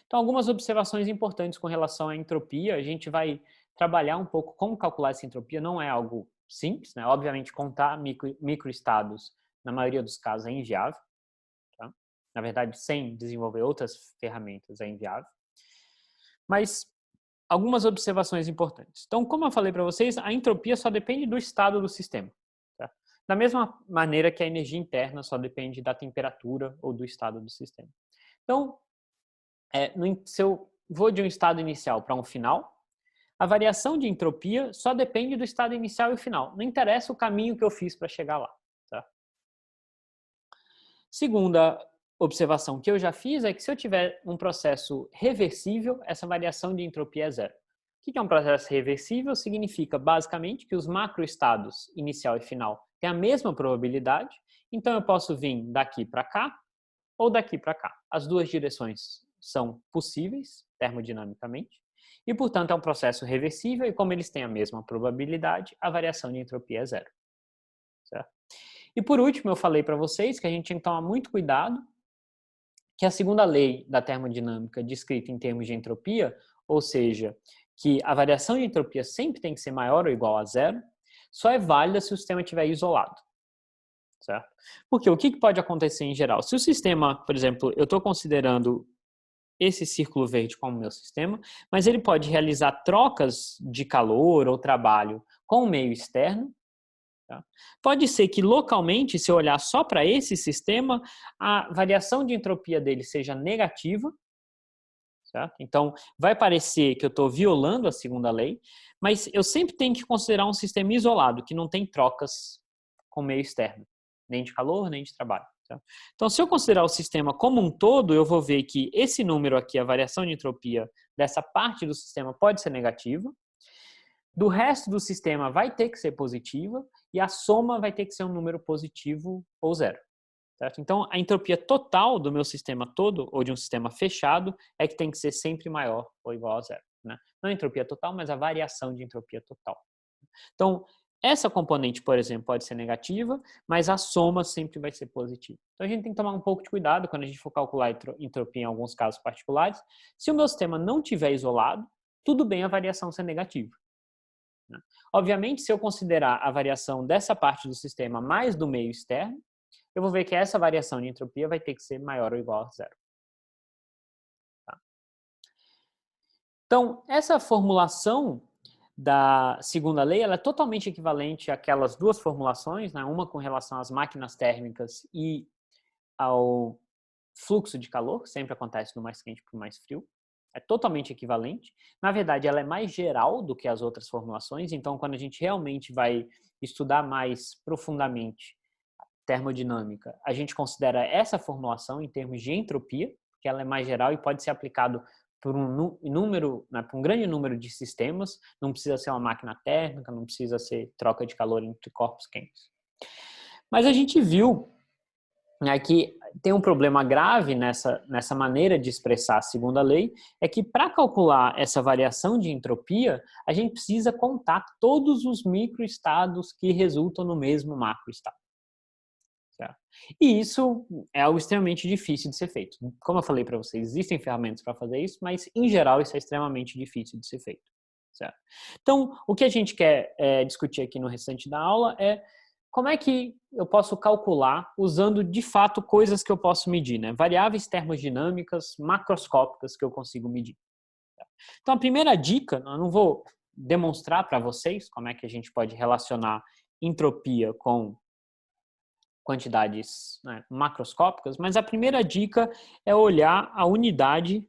Então, algumas observações importantes com relação à entropia. A gente vai trabalhar um pouco como calcular essa entropia. Não é algo simples, né? Obviamente, contar microestados, na maioria dos casos, é inviável. Tá? Na verdade, sem desenvolver outras ferramentas, é inviável. Mas algumas observações importantes. Então, como eu falei para vocês, a entropia só depende do estado do sistema. Tá? Da mesma maneira que a energia interna só depende da temperatura ou do estado do sistema. Então, se eu vou de um estado inicial para um final, a variação de entropia só depende do estado inicial e final. Não interessa o caminho que eu fiz para chegar lá. Tá? Segunda observação que eu já fiz é que se eu tiver um processo reversível, essa variação de entropia é zero. O que é um processo reversível? Significa, basicamente, que os macroestados inicial e final têm a mesma probabilidade, então eu posso vir daqui para cá ou daqui para cá. As duas direções são possíveis, termodinamicamente, e, portanto, é um processo reversível e, como eles têm a mesma probabilidade, a variação de entropia é zero. Certo? E, por último, eu falei para vocês que a gente tinha que tomar muito cuidado que a segunda lei da termodinâmica descrita em termos de entropia, ou seja, que a variação de entropia sempre tem que ser maior ou igual a zero, só é válida se o sistema estiver isolado. Certo? Porque o que pode acontecer em geral? Se o sistema, por exemplo, eu estou considerando esse círculo verde como meu sistema, mas ele pode realizar trocas de calor ou trabalho com o meio externo. Tá? Pode ser que localmente, se eu olhar só para esse sistema, a variação de entropia dele seja negativa. Certo? Então, vai parecer que eu estou violando a segunda lei, mas eu sempre tenho que considerar um sistema isolado, que não tem trocas com o meio externo, nem de calor, nem de trabalho. Certo? Então, se eu considerar o sistema como um todo, eu vou ver que esse número aqui, a variação de entropia dessa parte do sistema pode ser negativa, do resto do sistema vai ter que ser positiva e a soma vai ter que ser um número positivo ou zero. Certo? Então, a entropia total do meu sistema todo, ou de um sistema fechado, é que tem que ser sempre maior ou igual a zero. Né? Não a entropia total, mas a variação de entropia total. Então, essa componente, por exemplo, pode ser negativa, mas a soma sempre vai ser positiva. Então, a gente tem que tomar um pouco de cuidado quando a gente for calcular entropia em alguns casos particulares. Se o meu sistema não estiver isolado, tudo bem a variação ser negativa. Né? Obviamente, se eu considerar a variação dessa parte do sistema mais do meio externo, eu vou ver que essa variação de entropia vai ter que ser maior ou igual a zero. Tá? Então, essa formulação da segunda lei ela é totalmente equivalente àquelas duas formulações, né? Uma com relação às máquinas térmicas e ao fluxo de calor, que sempre acontece do mais quente para o mais frio. É totalmente equivalente. Na verdade, ela é mais geral do que as outras formulações, então quando a gente realmente vai estudar mais profundamente termodinâmica, a gente considera essa formulação em termos de entropia, que ela é mais geral e pode ser aplicado por por um grande número de sistemas, não precisa ser uma máquina térmica, não precisa ser troca de calor entre corpos quentes. Mas a gente viu, né, que tem um problema grave nessa maneira de expressar a segunda lei, é que para calcular essa variação de entropia, a gente precisa contar todos os microestados que resultam no mesmo macroestado. Certo? E isso é algo extremamente difícil de ser feito. Como eu falei para vocês, existem ferramentas para fazer isso, mas em geral isso é extremamente difícil de ser feito. Certo? Então, o que a gente quer discutir aqui no restante da aula é como é que eu posso calcular usando de fato coisas que eu posso medir, né? Variáveis termodinâmicas macroscópicas que eu consigo medir. Certo? Então, a primeira dica, eu não vou demonstrar para vocês como é que a gente pode relacionar entropia com quantidades, né, macroscópicas, mas a primeira dica é olhar a unidade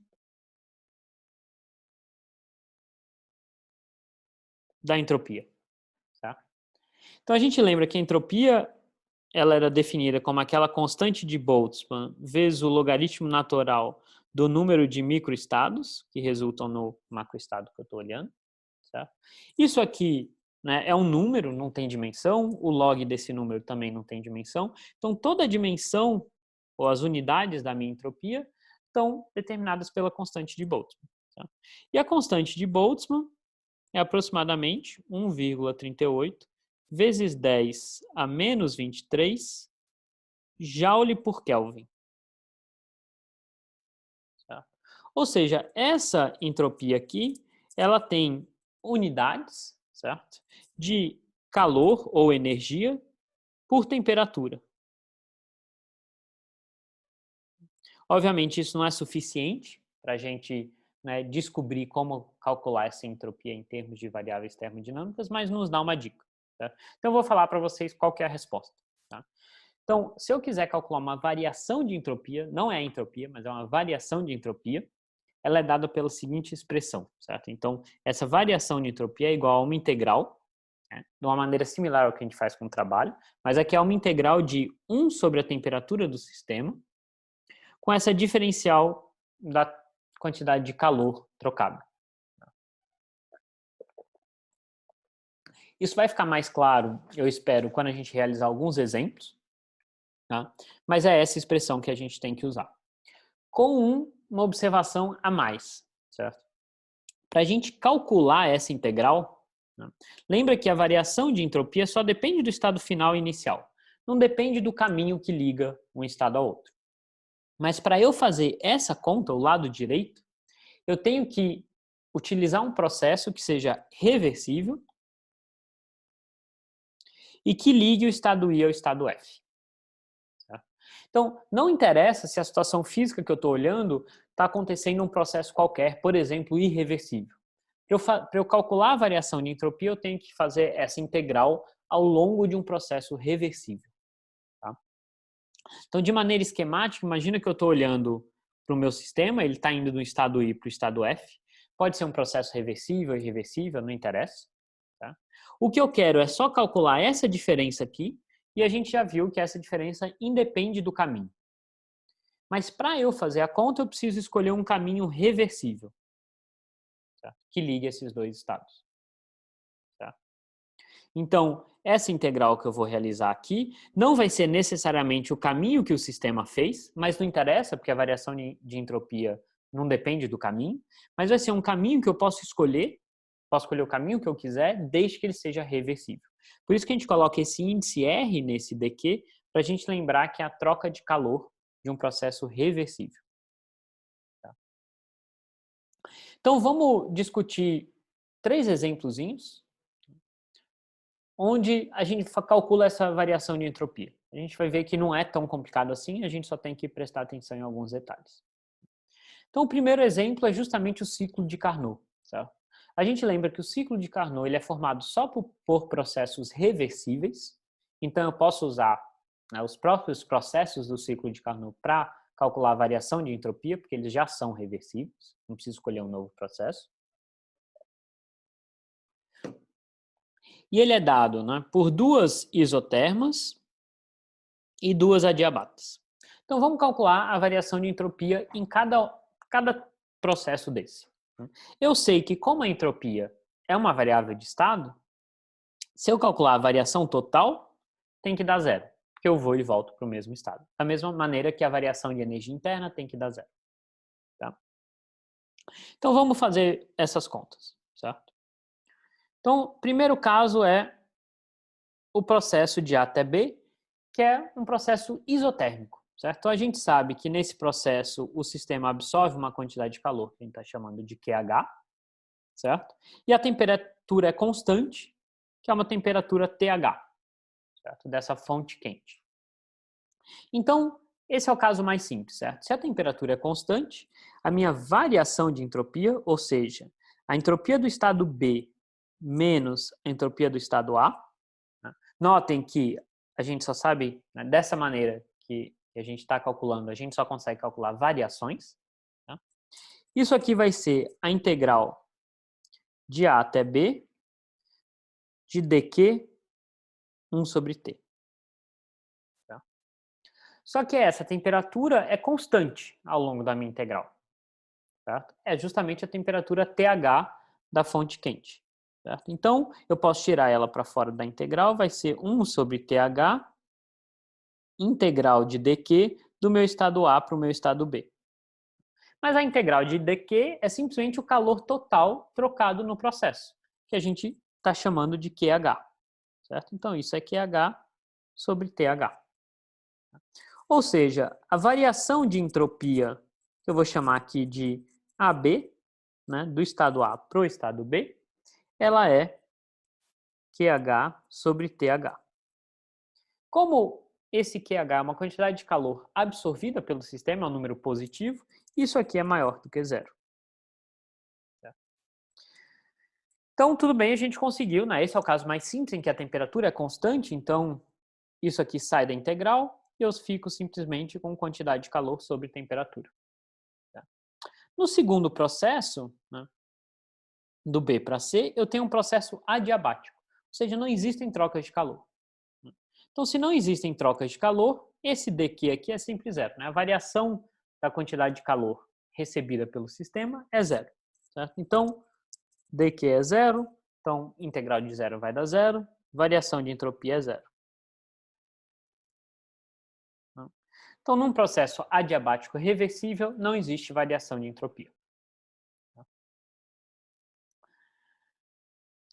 da entropia. Tá? Então a gente lembra que a entropia ela era definida como aquela constante de Boltzmann vezes o logaritmo natural do número de microestados que resultam no macroestado que eu estou olhando. Certo? Isso aqui, né, é um número, não tem dimensão, o log desse número também não tem dimensão. Então, toda a dimensão, ou as unidades da minha entropia, estão determinadas pela constante de Boltzmann. Tá? E a constante de Boltzmann é aproximadamente 1,38 vezes 10 a menos 23 Joule por Kelvin. Tá? Ou seja, essa entropia aqui, ela tem unidades, certo? De calor ou energia por temperatura. Obviamente, isso não é suficiente para a gente, né, descobrir como calcular essa entropia em termos de variáveis termodinâmicas, mas nos dá uma dica. Tá? Então, eu vou falar para vocês qual que é a resposta. Tá? Então, se eu quiser calcular uma variação de entropia, não é entropia, mas é uma variação de entropia, ela é dada pela seguinte expressão, certo? Então, essa variação de entropia é igual a uma integral, né, de uma maneira similar ao que a gente faz com o trabalho, mas aqui é uma integral de 1 sobre a temperatura do sistema, com essa diferencial da quantidade de calor trocada. Isso vai ficar mais claro, eu espero, quando a gente realizar alguns exemplos, tá? Mas é essa expressão que a gente tem que usar. Com uma observação a mais, certo? Para a gente calcular essa integral, né, lembra que a variação de entropia só depende do estado final inicial, não depende do caminho que liga um estado ao outro. Mas para eu fazer essa conta, o lado direito, eu tenho que utilizar um processo que seja reversível e que ligue o estado I ao estado F. Tá? Então, não interessa se a situação física que eu estou olhando está acontecendo em um processo qualquer, por exemplo, irreversível. Para eu calcular a variação de entropia, eu tenho que fazer essa integral ao longo de um processo reversível. Tá? Então, de maneira esquemática, imagina que eu estou olhando para o meu sistema, ele está indo do estado I para o estado F. Pode ser um processo reversível, irreversível, não interessa. Tá? O que eu quero é só calcular essa diferença aqui, e a gente já viu que essa diferença independe do caminho. Mas para eu fazer a conta, eu preciso escolher um caminho reversível, tá? Que ligue esses dois estados. Tá? Então, essa integral que eu vou realizar aqui não vai ser necessariamente o caminho que o sistema fez, mas não interessa, porque a variação de entropia não depende do caminho, mas vai ser um caminho que eu posso escolher o caminho que eu quiser, desde que ele seja reversível. Por isso que a gente coloca esse índice R nesse dq, para a gente lembrar que é a troca de calor de um processo reversível. Tá? Então, vamos discutir 3 exemplozinhos onde a gente calcula essa variação de entropia. A gente vai ver que não é tão complicado assim, a gente só tem que prestar atenção em alguns detalhes. Então, o primeiro exemplo é justamente o ciclo de Carnot. Certo? A gente lembra que o ciclo de Carnot ele é formado só por processos reversíveis, então eu posso usar, né, os próprios processos do ciclo de Carnot para calcular a variação de entropia, porque eles já são reversíveis, não preciso escolher um novo processo. E ele é dado, né, por 2 isotermas e 2 adiabatas. Então vamos calcular a variação de entropia em cada processo desse. Eu sei que como a entropia é uma variável de estado, se eu calcular a variação total, tem que dar zero, porque eu vou e volto para o mesmo estado. Da mesma maneira que a variação de energia interna tem que dar zero. Tá? Então vamos fazer essas contas, certo? Então, o primeiro caso é o processo de A até B, que é um processo isotérmico, certo? Então a gente sabe que nesse processo o sistema absorve uma quantidade de calor que a gente está chamando de QH, certo? E a temperatura é constante, que é uma temperatura TH, certo? Dessa fonte quente. Então, esse é o caso mais simples, certo? Se a temperatura é constante, a minha variação de entropia, ou seja, a entropia do estado B menos a entropia do estado A, né? Notem que a gente só sabe, né, dessa maneira que a gente está calculando, a gente só consegue calcular variações. Tá? Isso aqui vai ser a integral de A até B de dq 1 sobre t. Tá? Só que essa temperatura é constante ao longo da minha integral. Certo? É justamente a temperatura TH da fonte quente. Certo? Então, eu posso tirar ela para fora da integral, vai ser 1 sobre TH integral de dq do meu estado A para o meu estado B. Mas a integral de dq é simplesmente o calor total trocado no processo, que a gente está chamando de QH. Certo? Então, isso é QH sobre TH. Ou seja, a variação de entropia, que eu vou chamar aqui de AB, né, do estado A para o estado B, ela é QH sobre TH. Como esse QH é uma quantidade de calor absorvida pelo sistema, é um número positivo, isso aqui é maior do que zero. Então, tudo bem, a gente conseguiu, né? Esse é o caso mais simples, em que a temperatura é constante, então isso aqui sai da integral e eu fico simplesmente com quantidade de calor sobre temperatura. No segundo processo, né, do B para C, eu tenho um processo adiabático. seja, não existem trocas de calor. Então, se não existem trocas de calor, esse dq aqui é sempre zero, né? A variação da quantidade de calor recebida pelo sistema é zero, certo? Então, dq é zero, então integral de zero vai dar zero, variação de entropia é zero. Então, num processo adiabático reversível, não existe variação de entropia.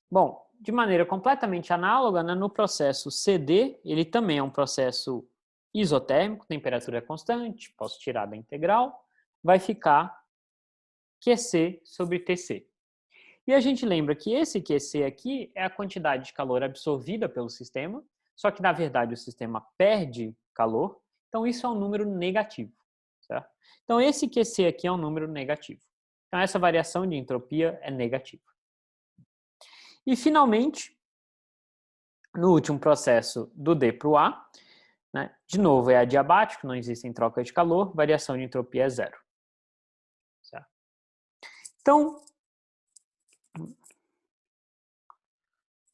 Bom, de maneira completamente análoga, né, no processo CD, ele também é um processo isotérmico, temperatura é constante, posso tirar da integral, vai ficar QC sobre TC. E a gente lembra que esse QC aqui é a quantidade de calor absorvida pelo sistema, só que na verdade o sistema perde calor, então isso é um número negativo, certo? Então esse QC aqui é um número negativo. Então essa variação de entropia é negativa. E finalmente, no último processo do D para o A, né, de novo é adiabático, não existem trocas de calor, variação de entropia é zero. Certo? Então,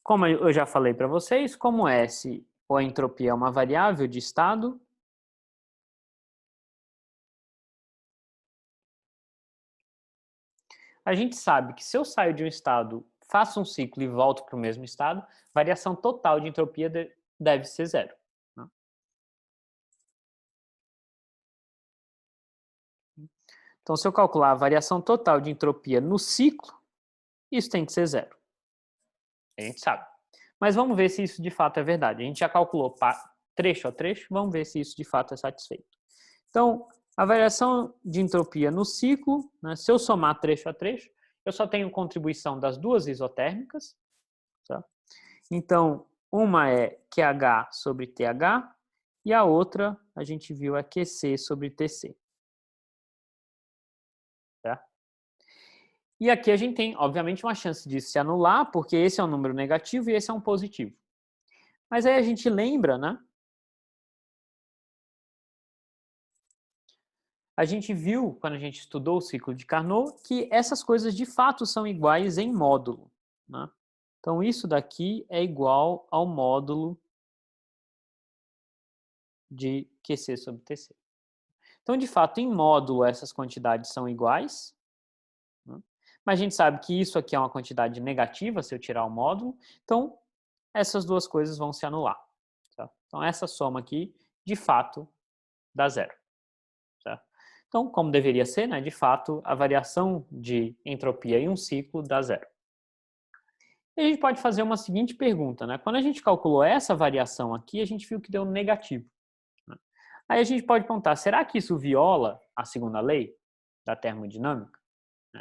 como eu já falei para vocês, como S ou a entropia é uma variável de estado, a gente sabe que se eu saio de um estado, faço um ciclo e volto para o mesmo estado, variação total de entropia deve ser zero. Né? Então, se eu calcular a variação total de entropia no ciclo, isso tem que ser zero. A gente sabe. Mas vamos ver se isso de fato é verdade. A gente já calculou trecho a trecho, vamos ver se isso de fato é satisfeito. Então, a variação de entropia no ciclo, né, se eu somar trecho a trecho, eu só tenho contribuição das duas isotérmicas. Tá? Então, uma é QH sobre TH e a outra, a gente viu, é QC sobre TC. Tá? E aqui a gente tem, obviamente, uma chance disso se anular, porque esse é um número negativo e esse é um positivo. Mas aí a gente lembra, né? A gente viu, quando a gente estudou o ciclo de Carnot, que essas coisas de fato são iguais em módulo. Né? Então, isso daqui é igual ao módulo de QC sobre TC. Então, de fato, em módulo, essas quantidades são iguais. Né? Mas a gente sabe que isso aqui é uma quantidade negativa, se eu tirar o módulo. Então, essas duas coisas vão se anular. Tá? Então, essa soma aqui, de fato, dá zero. Tá? Então, como deveria ser, né, de fato, a variação de entropia em um ciclo dá zero. E a gente pode fazer uma seguinte pergunta, né? Quando a gente calculou essa variação aqui, a gente viu que deu negativo. Né? Aí a gente pode perguntar, será que isso viola a segunda lei da termodinâmica?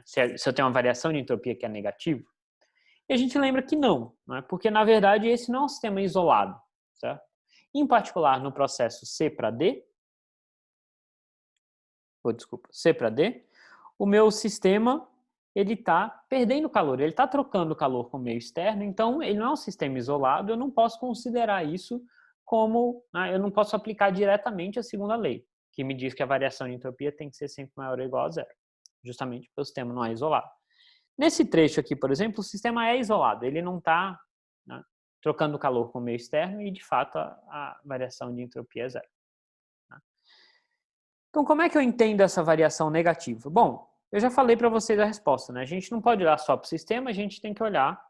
Se eu tenho uma variação de entropia que é negativa? E a gente lembra que não, né? Porque na verdade esse não é um sistema isolado, certo? Em particular no processo C para D, C para D, o meu sistema ele está perdendo calor, ele está trocando calor com o meio externo, então ele não é um sistema isolado, eu não posso considerar isso como, né, eu não posso aplicar diretamente a segunda lei, que me diz que a variação de entropia tem que ser sempre maior ou igual a zero, justamente porque o sistema não é isolado. Nesse trecho aqui, por exemplo, o sistema é isolado, ele não está, né, trocando calor com o meio externo e, de fato, a variação de entropia é zero. Então, como é que eu entendo essa variação negativa? Bom, eu já falei para vocês a resposta, né? A gente não pode olhar só para o sistema, a gente tem que olhar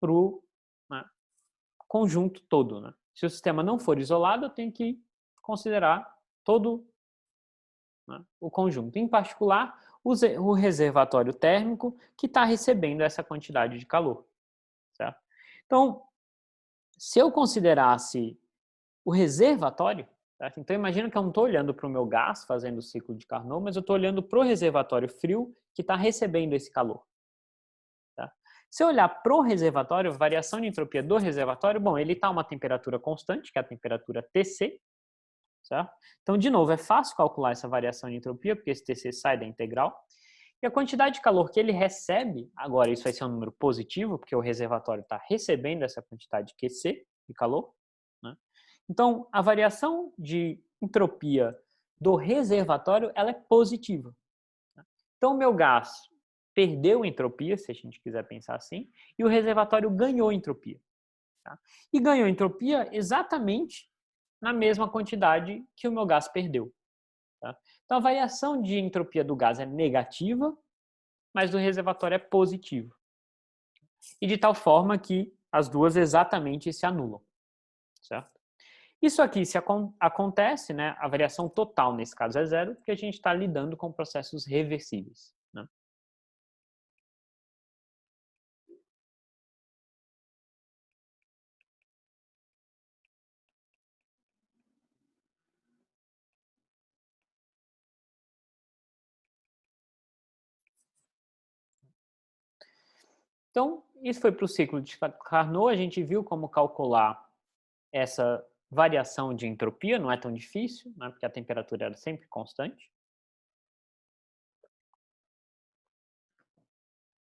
para o, né, conjunto todo, né? Se o sistema não for isolado, eu tenho que considerar todo, né, o conjunto. Em particular, o reservatório térmico que está recebendo essa quantidade de calor. Certo? Então, se eu considerasse o reservatório, certo? Então imagina que eu não estou olhando para o meu gás fazendo o ciclo de Carnot, mas eu estou olhando para o reservatório frio que está recebendo esse calor. Tá? Se eu olhar para o reservatório, variação de entropia do reservatório, bom, ele está a uma temperatura constante, que é a temperatura Tc, certo? Então, de novo, é fácil calcular essa variação de entropia, porque esse Tc sai da integral. E a quantidade de calor que ele recebe, agora isso vai ser um número positivo, porque o reservatório está recebendo essa quantidade de QC, de calor. Né? Então, a variação de entropia do reservatório ela é positiva. Então, o meu gás perdeu entropia, se a gente quiser pensar assim, e o reservatório ganhou entropia. Tá? E ganhou entropia exatamente na mesma quantidade que o meu gás perdeu. Tá? Então, a variação de entropia do gás é negativa, mas do reservatório é positiva. E de tal forma que as duas exatamente se anulam. Certo? Isso aqui, se acontece, né, a variação total nesse caso é zero, porque a gente está lidando com processos reversíveis. Né? Então, isso foi para o ciclo de Carnot, a gente viu como calcular essa variação de entropia, não é tão difícil, né, porque a temperatura era sempre constante.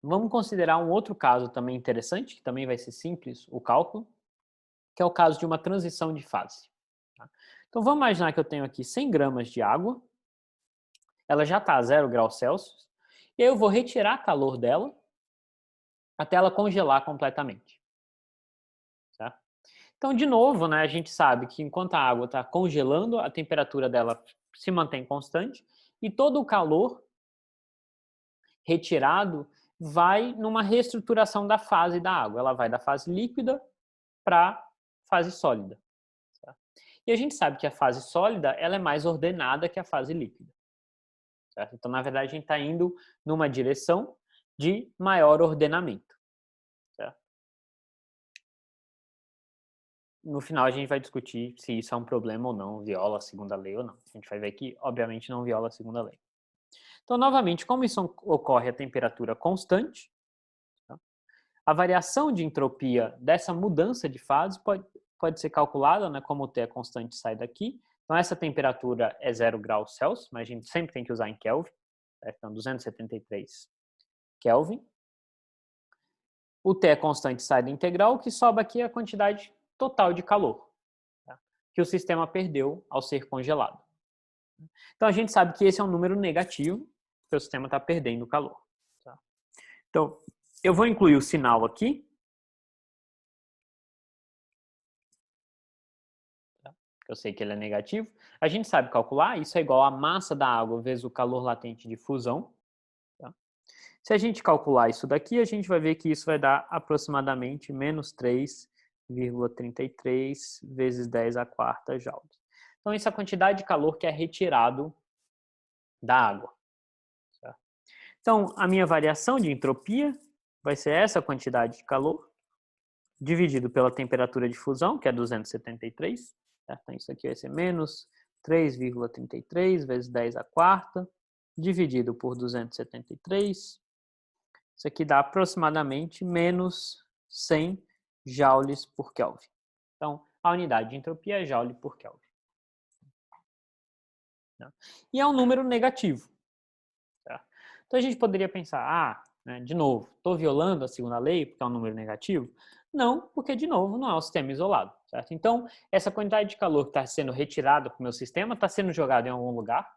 Vamos considerar um outro caso também interessante, que também vai ser simples o cálculo, que é o caso de uma transição de fase. Tá? Então, vamos imaginar que eu tenho aqui 100 gramas de água, ela já está a 0 graus Celsius, e aí eu vou retirar calor dela até ela congelar completamente. Certo? Então, de novo, né, a gente sabe que enquanto a água está congelando, a temperatura dela se mantém constante e todo o calor retirado vai numa reestruturação da fase da água. Ela vai da fase líquida para a fase sólida. Certo? E a gente sabe que a fase sólida ela é mais ordenada que a fase líquida. Certo? Então, na verdade, a gente está indo numa direção de maior ordenamento. Certo? No final, a gente vai discutir se isso é um problema ou não, viola a segunda lei ou não. A gente vai ver que, obviamente, não viola a segunda lei. Então, novamente, como isso ocorre a temperatura constante, tá? A variação de entropia dessa mudança de fase pode ser calculada, né, como o T é constante, sai daqui. Então, essa temperatura é 0 graus Celsius, mas a gente sempre tem que usar em Kelvin. Então, 273 Kelvin. O T é constante, sai da integral. O que sobra aqui é a quantidade total de calor, tá? Que o sistema perdeu ao ser congelado. Então, a gente sabe que esse é um número negativo, porque o sistema está perdendo calor. Tá? Então, eu vou incluir o sinal aqui. Tá? Eu sei que ele é negativo. A gente sabe calcular, isso é igual a massa da água vezes o calor latente de fusão. Tá? Se a gente calcular isso daqui, a gente vai ver que isso vai dar aproximadamente menos 3,33 vezes 10 à quarta joules. Então, isso é a quantidade de calor que é retirado da água. Certo? Então, a minha variação de entropia vai ser essa quantidade de calor, dividido pela temperatura de fusão, que é 273. Certo? Então, isso aqui vai ser menos 3,33 vezes 10 à quarta, dividido por 273. Isso aqui dá aproximadamente menos 100 joules por Kelvin. Então, a unidade de entropia é joule por Kelvin. E é um número negativo. Tá? Então, a gente poderia pensar, né, de novo, estou violando a segunda lei porque é um número negativo? Não, porque, de novo, não é um sistema isolado. Certo? Então, essa quantidade de calor que está sendo retirada para o meu sistema está sendo jogada em algum lugar.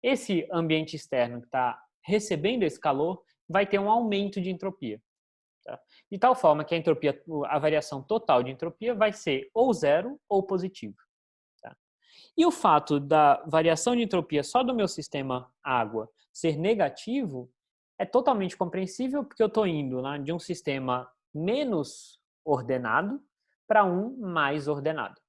Esse ambiente externo que está recebendo esse calor vai ter um aumento de entropia. Tá? De tal forma que a entropia, a variação total de entropia vai ser ou zero ou positivo. Tá? E o fato da variação de entropia só do meu sistema água ser negativo é totalmente compreensível porque eu estou indo, né, de um sistema menos ordenado para um mais ordenado.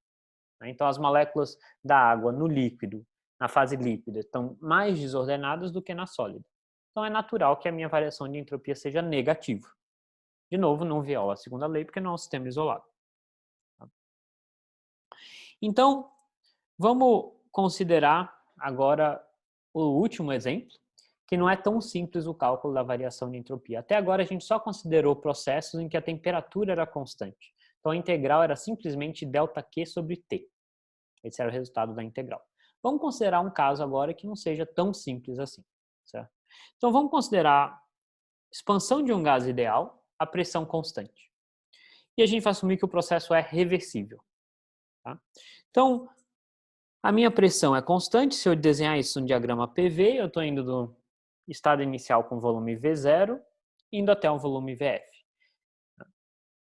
Então, as moléculas da água no líquido, na fase líquida, estão mais desordenadas do que na sólida. Então, é natural que a minha variação de entropia seja negativa. De novo, não viola a segunda lei, porque não é um sistema isolado. Então, vamos considerar agora o último exemplo, que não é tão simples o cálculo da variação de entropia. Até agora, a gente só considerou processos em que a temperatura era constante. Então, a integral era simplesmente ΔQ sobre T. Esse era o resultado da integral. Vamos considerar um caso agora que não seja tão simples assim. Certo? Então, vamos considerar expansão de um gás ideal a pressão constante. E a gente vai assumir que o processo é reversível. Tá? Então, a minha pressão é constante. Se eu desenhar isso no diagrama PV, eu estou indo do estado inicial com volume V0, indo até um volume VF.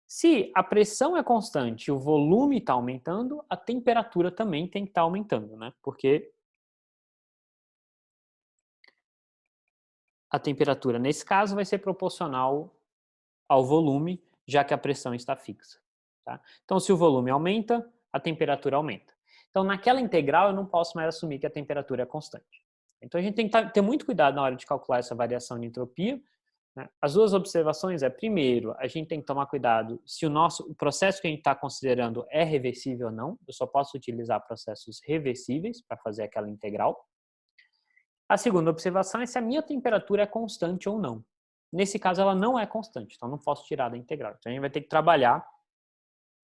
Se a pressão é constante e o volume está aumentando, a temperatura também tem que estar aumentando, né? Porque a temperatura, nesse caso, vai ser proporcional ao volume, já que a pressão está fixa. Tá? Então, se o volume aumenta, a temperatura aumenta. Então, naquela integral, eu não posso mais assumir que a temperatura é constante. Então, a gente tem que ter muito cuidado na hora de calcular essa variação de entropia. Né? As duas observações é, primeiro, a gente tem que tomar cuidado se o processo que a gente está considerando é reversível ou não. Eu só posso utilizar processos reversíveis para fazer aquela integral. A segunda observação é se a minha temperatura é constante ou não. Nesse caso, ela não é constante, então não posso tirar da integral. Então, a gente vai ter que trabalhar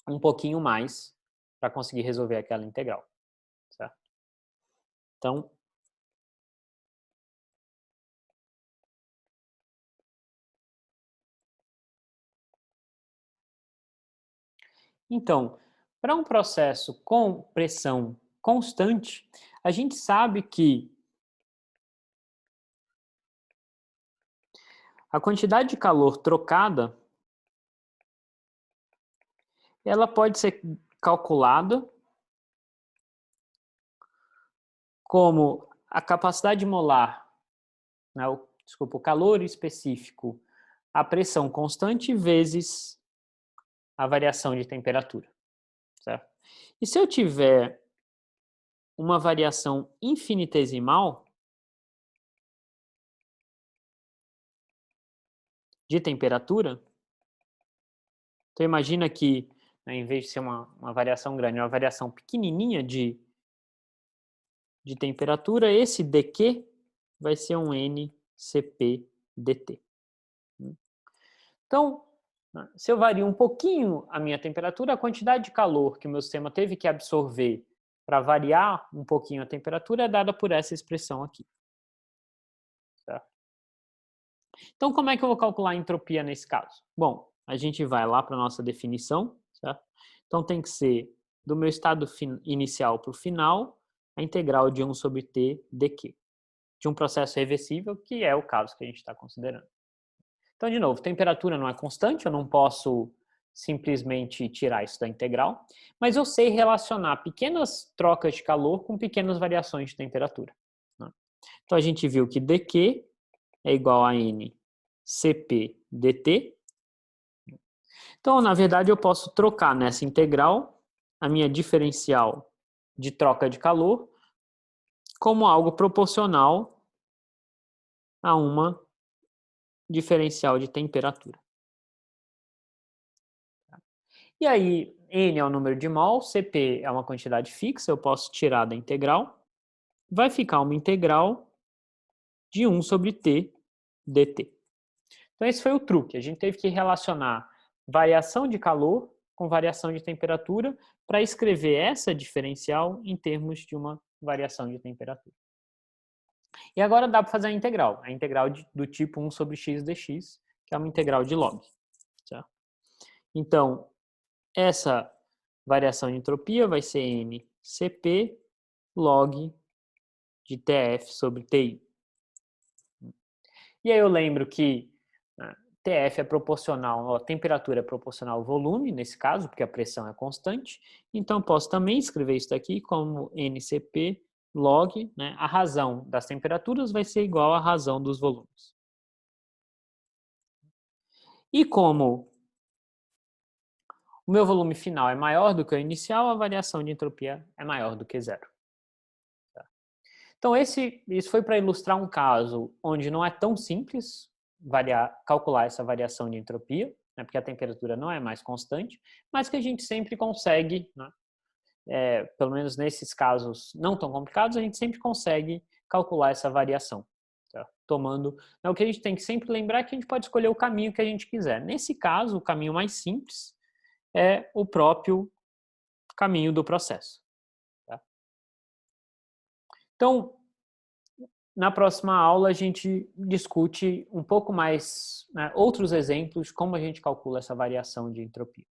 um pouquinho mais para conseguir resolver aquela integral. Certo? Então, para um processo com pressão constante, a gente sabe que a quantidade de calor trocada ela pode ser calculada como a capacidade molar, né, o calor específico, a pressão constante vezes a variação de temperatura. Certo? E se eu tiver uma variação infinitesimal de temperatura, então imagina que, né, em vez de ser uma variação grande, uma variação pequenininha de temperatura, esse dq vai ser um NCP dt. Então, se eu vario um pouquinho a minha temperatura, a quantidade de calor que o meu sistema teve que absorver para variar um pouquinho a temperatura é dada por essa expressão aqui. Certo? Então, como é que eu vou calcular a entropia nesse caso? Bom, a gente vai lá para a nossa definição. Certo? Então, tem que ser do meu estado inicial para o final, a integral de 1 sobre t dq, de um processo reversível, que é o caso que a gente está considerando. Então, de novo, temperatura não é constante, eu não posso simplesmente tirar isso da integral, mas eu sei relacionar pequenas trocas de calor com pequenas variações de temperatura. Né? Então, a gente viu que dq é igual a n Cp dt. Então, na verdade, eu posso trocar nessa integral a minha diferencial de troca de calor como algo proporcional a uma diferencial de temperatura. E aí, N é o número de mol, Cp é uma quantidade fixa, eu posso tirar da integral. Vai ficar uma integral de 1 sobre T dt. Então, esse foi o truque. A gente teve que relacionar variação de calor com variação de temperatura para escrever essa diferencial em termos de uma variação de temperatura. E agora dá para fazer a integral do tipo 1 sobre x dx, que é uma integral de log. Certo? Então, essa variação de entropia vai ser NCP log de TF sobre TI. E aí eu lembro que TF é proporcional, a temperatura é proporcional ao volume, nesse caso, porque a pressão é constante. Então, eu posso também escrever isso daqui como NCP log, né? A razão das temperaturas vai ser igual à razão dos volumes. E como o meu volume final é maior do que o inicial, a variação de entropia é maior do que zero. Então, isso foi para ilustrar um caso onde não é tão simples calcular essa variação de entropia, né, porque a temperatura não é mais constante, mas que a gente sempre consegue, né, pelo menos nesses casos não tão complicados, a gente sempre consegue calcular essa variação. Tá? Tomando, né, o que a gente tem que sempre lembrar é que a gente pode escolher o caminho que a gente quiser. Nesse caso, o caminho mais simples é o próprio caminho do processo. Tá? Então, na próxima aula a gente discute um pouco mais, né, outros exemplos, como a gente calcula essa variação de entropia.